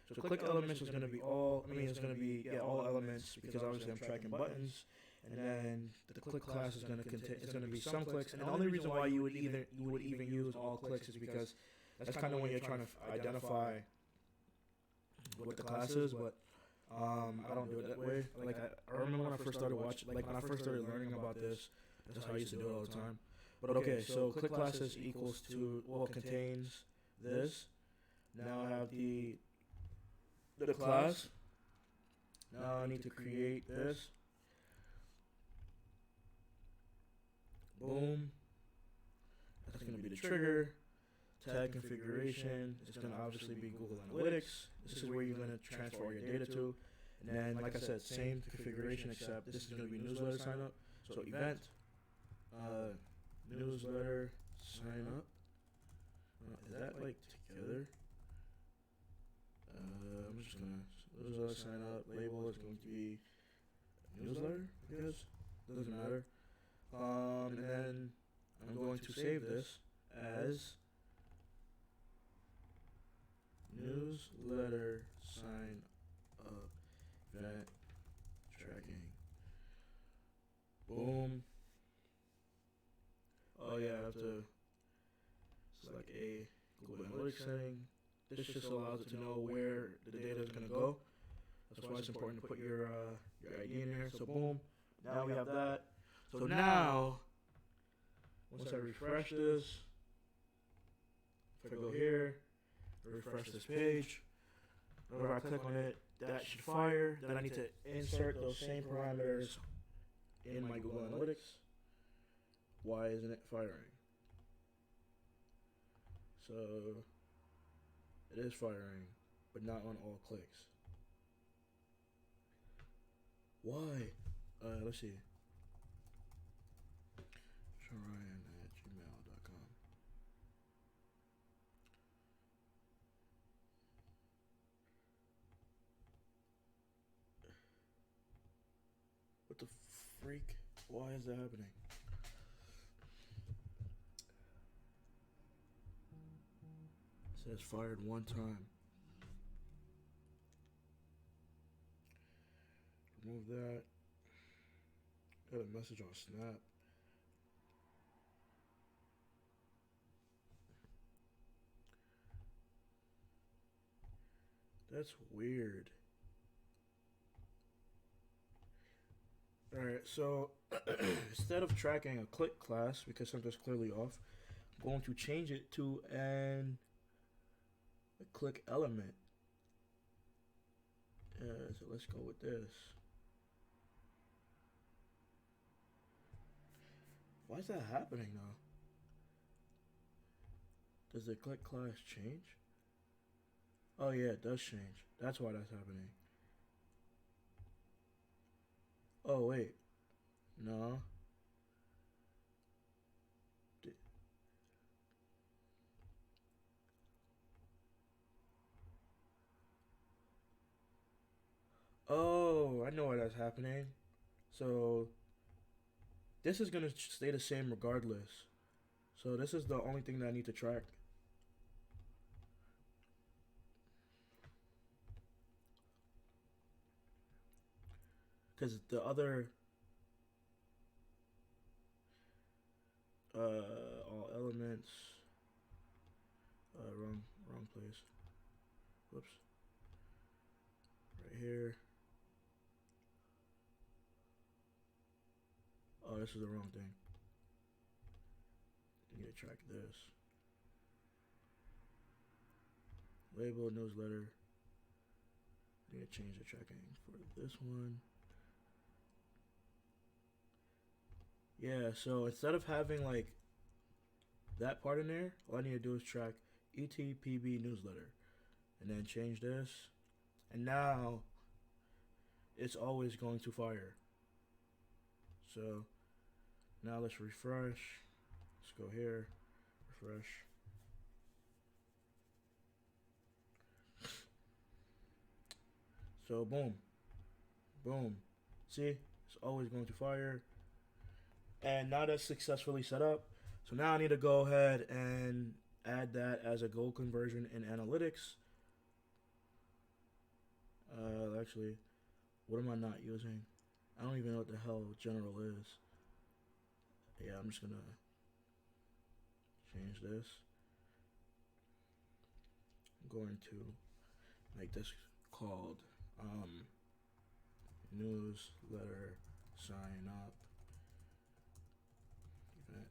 [SPEAKER 1] So click elements is gonna be all. It's gonna be all elements because obviously I'm tracking buttons. And then the click class is gonna contain. It's gonna be some clicks. And the only reason why you would even use all clicks is because that's kind of when you're trying to identify what the class is, but. I don't do it that way. Like I remember when I first started watching, like when I first started learning about this, that's how I used to do it all the time. But okay, so click classes equals to contains this. Now I have the the class. Now I need to create this. Boom. That's going to be the trigger. Tag configuration. It's going to obviously be Google Analytics. This is where you're going to transfer all your data to. And then, like I said, same configuration, except this is going to be newsletter sign up. So event, newsletter sign up. Is that like together? I'm just going to newsletter sign up. Label is going to be newsletter, I guess. Doesn't matter. And then I'm going to save this as newsletter sign up event tracking. Boom. Oh yeah, I have to select a Google Analytics setting. This just allows it to know where the data is going to go. That's why it's important to put your ID in there. So boom, now we have that. So now, once I refresh this, if I go here, refresh this page, whenever I click on it, that should fire. Then I need to insert those same parameters in my Google Analytics. Why isn't it firing? So, it is firing, but not on all clicks. Why? Let's see. Ryan@gmail.com. What the freak? Why is that happening? It says fired one time. Remove that. Got a message on Snap. That's weird. Alright, so instead of tracking a click class, because something's clearly off, I'm going to change it to a click element. So let's go with this. Why is that happening though? Does the click class change? Oh yeah, it does change. That's why that's happening. Oh wait, no. Oh, I know why that's happening. So this is gonna stay the same regardless. So this is the only thing that I need to track. Because the other all elements wrong place. Whoops. Right here. Oh, this is the wrong thing. You need to track this. Label newsletter. I need to change the tracking for this one. Yeah, so instead of having like that part in there, all I need to do is track ETPB newsletter and then change this. And now it's always going to fire. So now let's refresh. Let's go here, refresh. So boom, boom. See, it's always going to fire. And now that's successfully set up. So now I need to go ahead and add that as a goal conversion in analytics. Actually, what am I not using? I don't even know what the hell general is. Yeah, I'm just gonna change this. I'm going to make this called newsletter sign up event.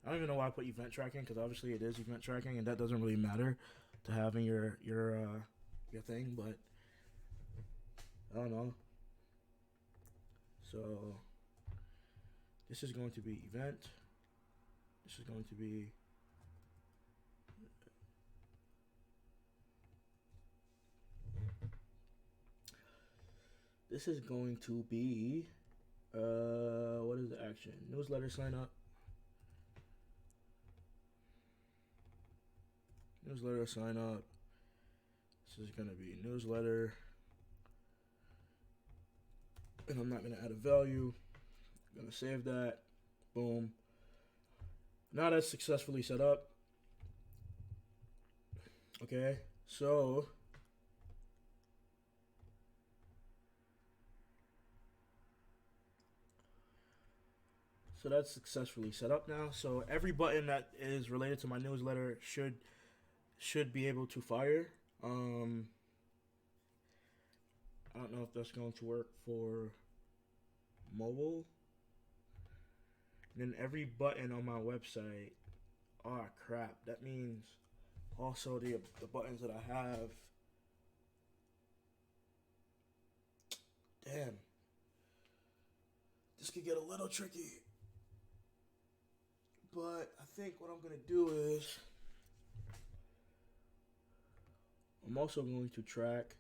[SPEAKER 1] I don't even know why I put event tracking, because obviously it is event tracking and that doesn't really matter. to having your thing, but I don't know. So this is going to be event. This is going to be what is the action? Newsletter sign up. Newsletter sign up. This is gonna be newsletter, and I'm not gonna add a value. I'm gonna save that. Boom. Now that's successfully set up. Okay, so that's successfully set up now. So every button that is related to my newsletter should be able to fire. I don't know if that's going to work for mobile. And then every button on my website. Oh crap! That means also the buttons that I have. Damn. This could get a little tricky. But I think what I'm gonna do is I'm also going to track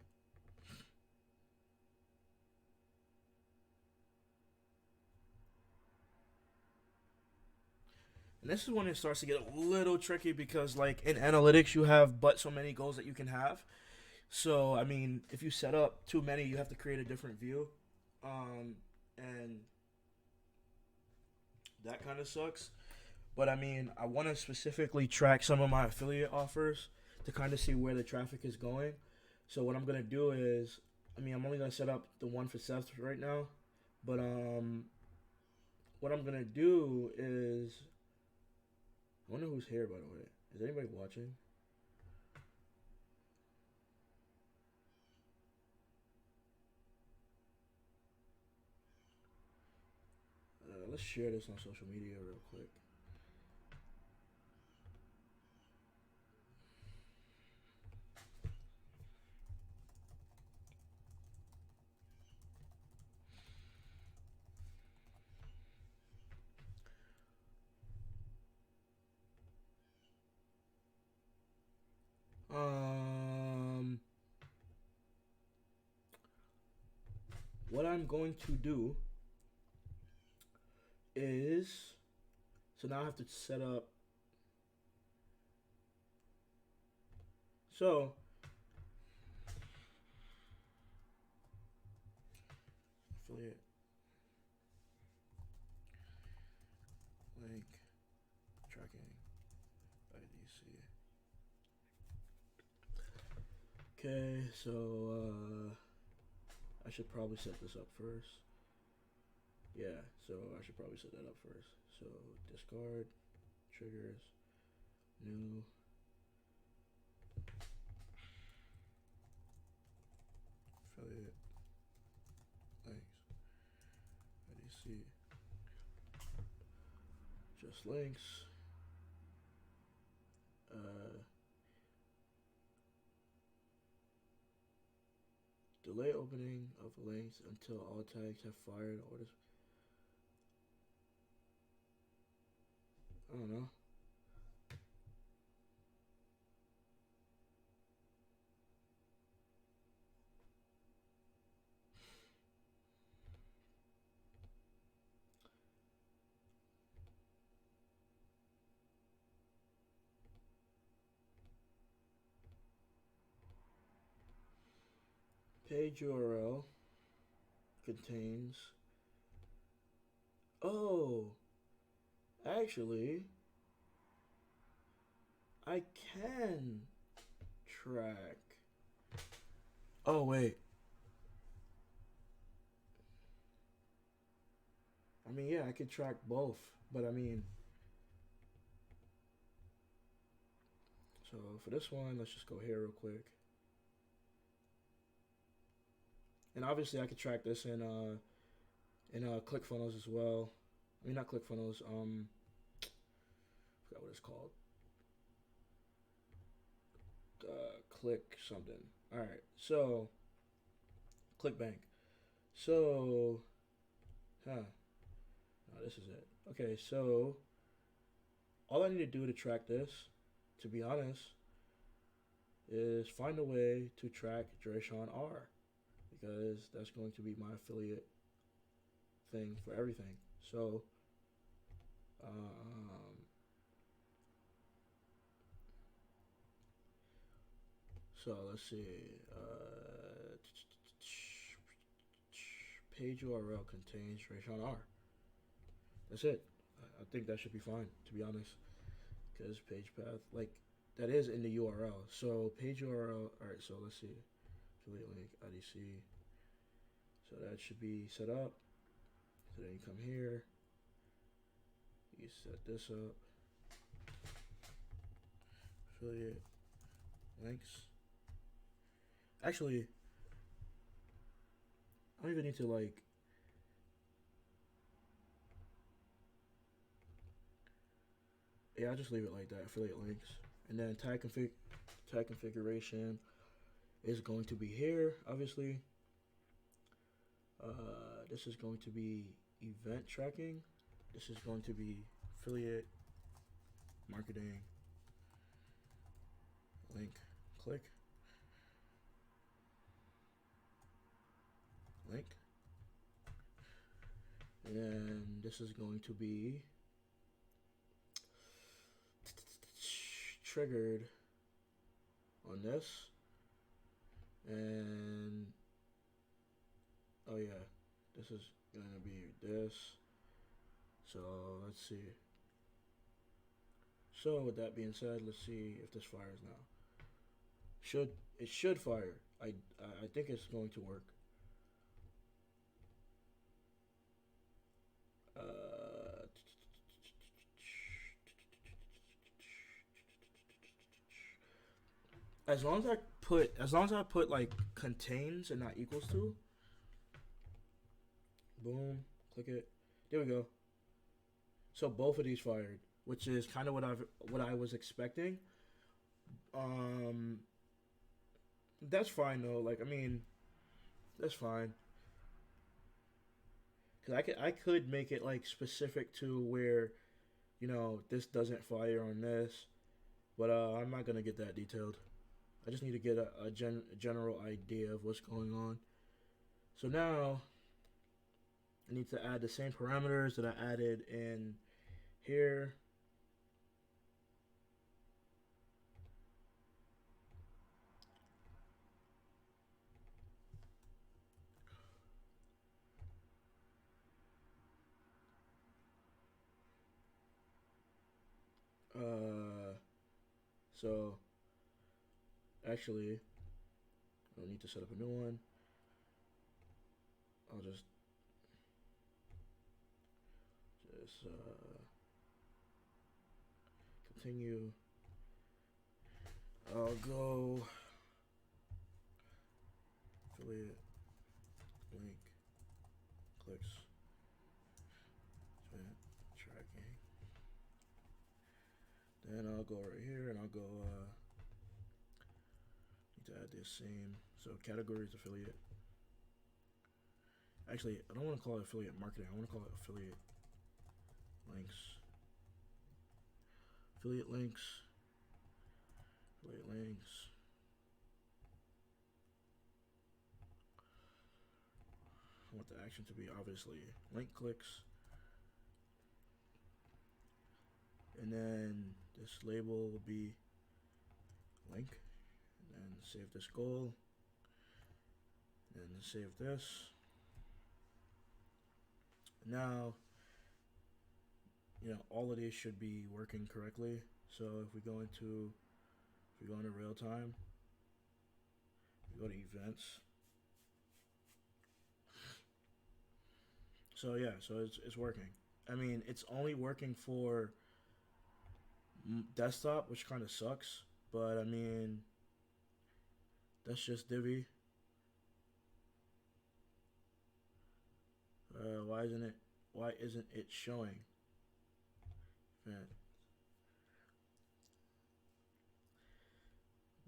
[SPEAKER 1] and this is when it starts to get a little tricky because like in analytics you have but so many goals that you can have. So I mean if you set up too many you have to create a different view. And that kind of sucks. But I mean, I want to specifically track some of my affiliate offers to kind of see where the traffic is going. So what I'm gonna do is, I mean, I'm only gonna set up the one for Seth right now, but what I'm gonna do is, I wonder who's here by the way. Is anybody watching? Let's share this on social media real quick. What I'm going to do is, so now I have to set up. So affiliate link tracking IDC. Okay, so I should probably set this up first. Yeah, so I should probably set that up first. So discard, triggers, new. Affiliate links, IDC, just links. Delay opening of links until all tags have fired or this. I don't know. Page URL contains. Oh, actually, I can track. Oh, wait. I mean, yeah, I could track both, but I mean, so for this one, let's just go here real quick. And obviously, I could track this in ClickFunnels as well. I mean, not ClickFunnels. I forgot what it's called. click something. All right, so ClickBank. So, huh? No, this is it. Okay, so all I need to do to track this, to be honest, is find a way to track Drayshawn R, because that's going to be my affiliate thing for everything. So, um, let's see. Page URL contains Drayshawn R. That's it. I think that should be fine, to be honest, because page path, like, that is in the URL. So page URL. All right. So let's see. Affiliate link IDC. So that should be set up. So then you come here. You set this up. Affiliate links. Actually, I don't even need to like. Yeah, I'll just leave it like that. Affiliate links, and then tag configuration is going to be here, obviously. This is going to be event tracking. This is going to be affiliate marketing link click link, and this is going to be triggered on this, and oh yeah, this is gonna be this. So let's see. So with that being said, let's see if this fires now. It should fire. I think it's going to work. As long as I put like contains and not equals to, boom, click it. There we go. So both of these fired, which is kind of what I was expecting. Um, that's fine though. Like, I mean, that's fine. Cause I could make it like specific to where, this doesn't fire on this, but I'm not gonna get that detailed. I just need to get a general idea of what's going on. So now I need to add the same parameters that I added in here. So actually, I don't need to set up a new one. I'll just continue. I'll go affiliate link clicks tracking. Then I'll go right here and I'll go need to add this same. So categories affiliate. Actually, I don't want to call it affiliate marketing. I want to call it affiliate links. Affiliate links. Affiliate links. I want the action to be obviously link clicks. And then this label will be link. And then save this goal. And then save this. Now, all of these should be working correctly. So if we go into real time, we go to events. So yeah, so it's working. I mean, it's only working for desktop, which kind of sucks. But I mean, that's just Divi. Why isn't it showing? Man.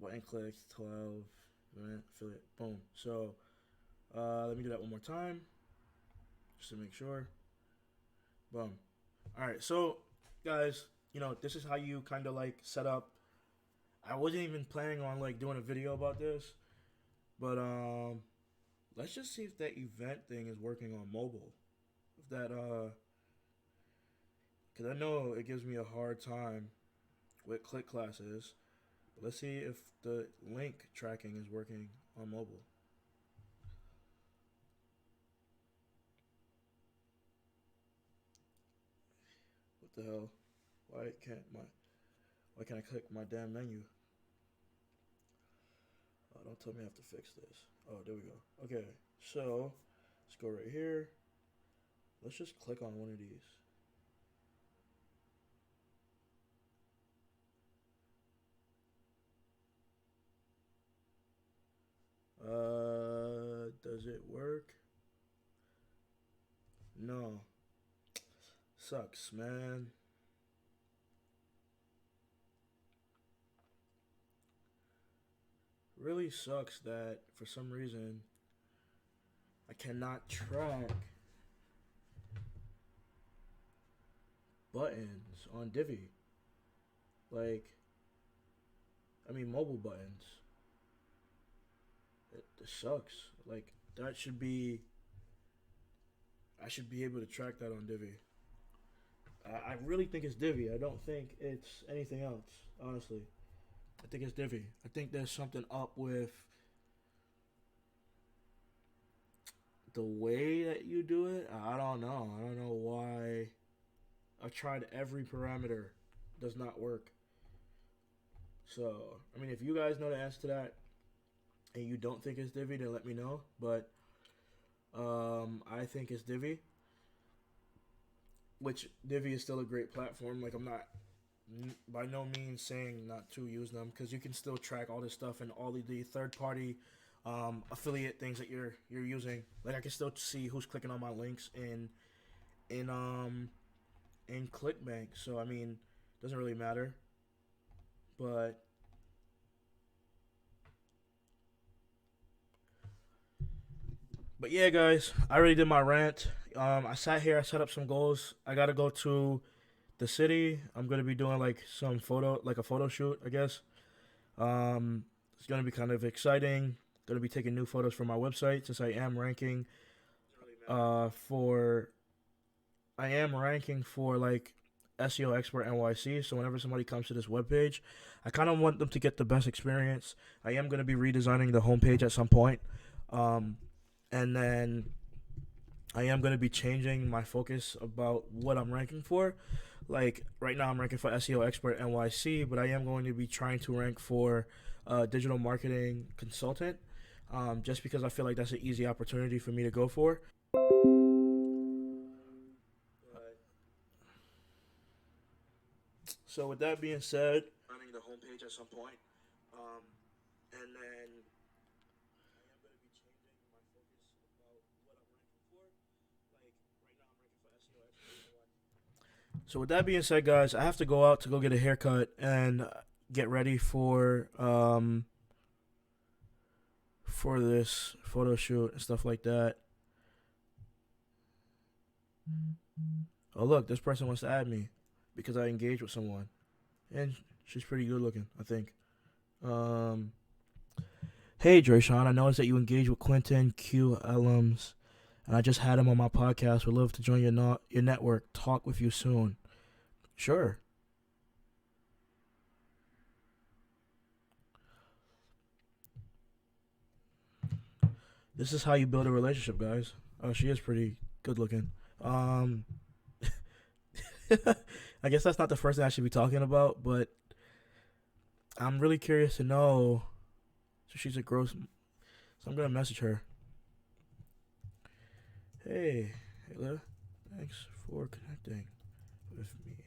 [SPEAKER 1] button clicks, 12 minute affiliate. Boom. So let me do that one more time just to make sure. Boom. All right. So guys, this is how you kind of like set up. I wasn't even planning on like doing a video about this, but let's just see if that event thing is working on mobile. If that because I know it gives me a hard time with click classes. But let's see if the link tracking is working on mobile. What the hell? Why can't I click my damn menu? Oh, don't tell me I have to fix this. Oh, there we go. Okay, so let's go right here. Let's just click on one of these. Does it work? No. Sucks, man. Really sucks that for some reason I cannot track buttons on Divi. Like, I mean, mobile buttons. It sucks. Like, that should be. I should be able to track that on Divi. I really think it's Divi. I don't think it's anything else, honestly. I think it's Divi. I think there's something up with the way that you do it. I don't know. I don't know why. I've tried every parameter. Does not work. So, I mean, if you guys know the answer to that and you don't think it's Divi, then let me know. But I think it's Divi, which Divi is still a great platform. Like, I'm not by no means saying not to use them because you can still track all this stuff and all of the third party affiliate things that you're using. Like, I can still see who's clicking on my links in ClickBank. So I mean, doesn't really matter. But yeah, guys, I already did my rant. I sat here, I set up some goals. I gotta go to the city. I'm gonna be doing like like a photo shoot, I guess. It's gonna be kind of exciting. Gonna be taking new photos for my website since for I am ranking for like SEO Expert NYC. So whenever somebody comes to this webpage, I kind of want them to get the best experience. I am gonna be redesigning the homepage at some point, and then I am gonna be changing my focus about what I'm ranking for. Like right now, I'm ranking for SEO Expert NYC, but I am going to be trying to rank for digital marketing consultant, just because I feel like that's an easy opportunity for me to go for. So with that being said, running the homepage at some point, and then I am going to be changing my focus about what I'm ranking for. Like right now, I'm ranking for SEO Expert. So with that being said, guys, I have to go out to go get a haircut and get ready for this photo shoot and stuff like that. Oh look, this person wants to add me because I engaged with someone, and she's pretty good looking, I think. Um, hey, Drayshawn, I noticed that you engaged with Quentin Q alums, and I just had him on my podcast. Would love to join your network. Talk with you soon. Sure. This is how you build a relationship, guys. Oh, she is pretty good looking. Um, I guess that's not the first thing I should be talking about, but I'm really curious to know. So she's a gross. So I'm gonna message her. Hey, Ayla, thanks for connecting with me.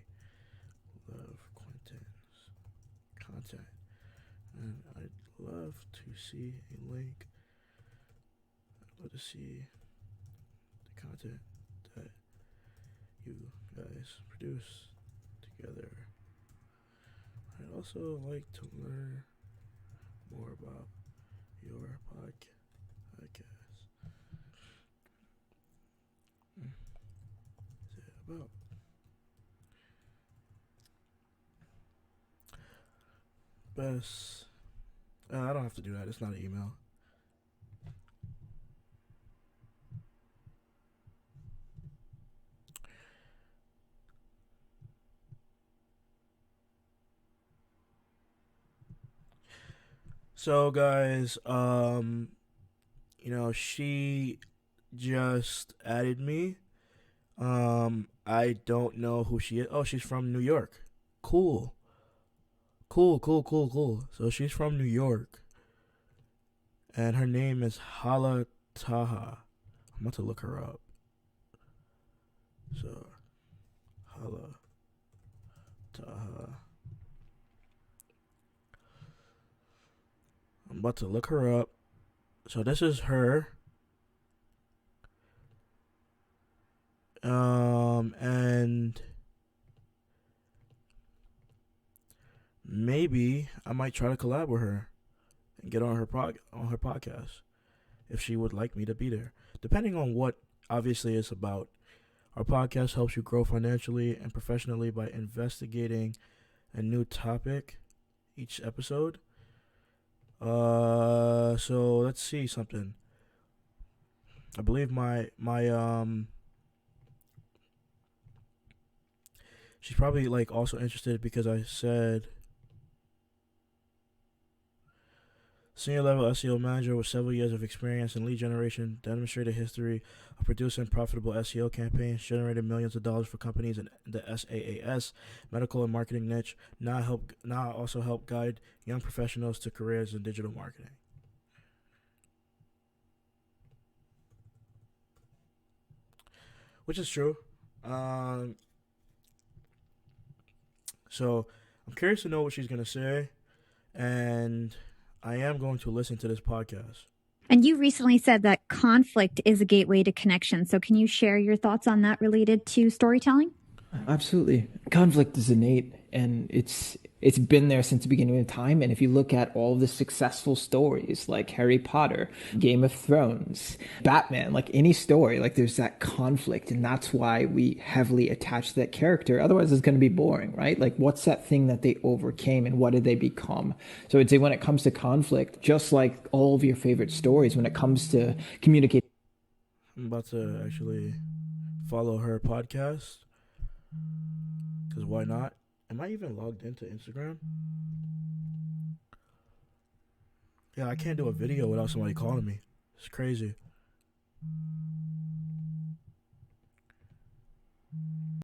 [SPEAKER 1] Love Quentin's content, and I'd love to see a link. I'd love to see the content that you guys produce together. I'd also like to learn more about your podcast. Is it about? Best. I don't have to do that. It's not an email. So guys, she just added me. I don't know who she is. Oh, she's from New York. Cool. Cool. So she's from New York. And her name is Hala Taha. I'm about to look her up. So, Hala Taha. I'm about to look her up. So this is her. And maybe I might try to collab with her and get on her podcast if she would like me to be there. Depending on what obviously it's about. Our podcast helps you grow financially and professionally by investigating a new topic each episode. So let's see something. I believe my she's probably like also interested because I said senior level SEO manager with several years of experience in lead generation, demonstrated history of producing profitable SEO campaigns, generated millions of dollars for companies in the SaaS, medical and marketing niche. Now I also help guide young professionals to careers in digital marketing. Which is true. So I'm curious to know what she's gonna say, and I am going to listen to this podcast.
[SPEAKER 2] And you recently said that conflict is a gateway to connection. So can you share your thoughts on that related to storytelling?
[SPEAKER 3] Absolutely. Conflict is innate, and it's been there since the beginning of time. And if you look at all the successful stories like Harry Potter, Game of Thrones, Batman, like any story, like there's that conflict, and that's why we heavily attach to that character. Otherwise it's going to be boring, right? Like what's that thing that they overcame and what did they become? So I'd say when it comes to conflict, just like all of your favorite stories, when it comes to communicating.
[SPEAKER 1] I'm about to actually follow her podcast. Because why not? Am I even logged into Instagram? Yeah, I can't do a video without somebody calling me. It's crazy.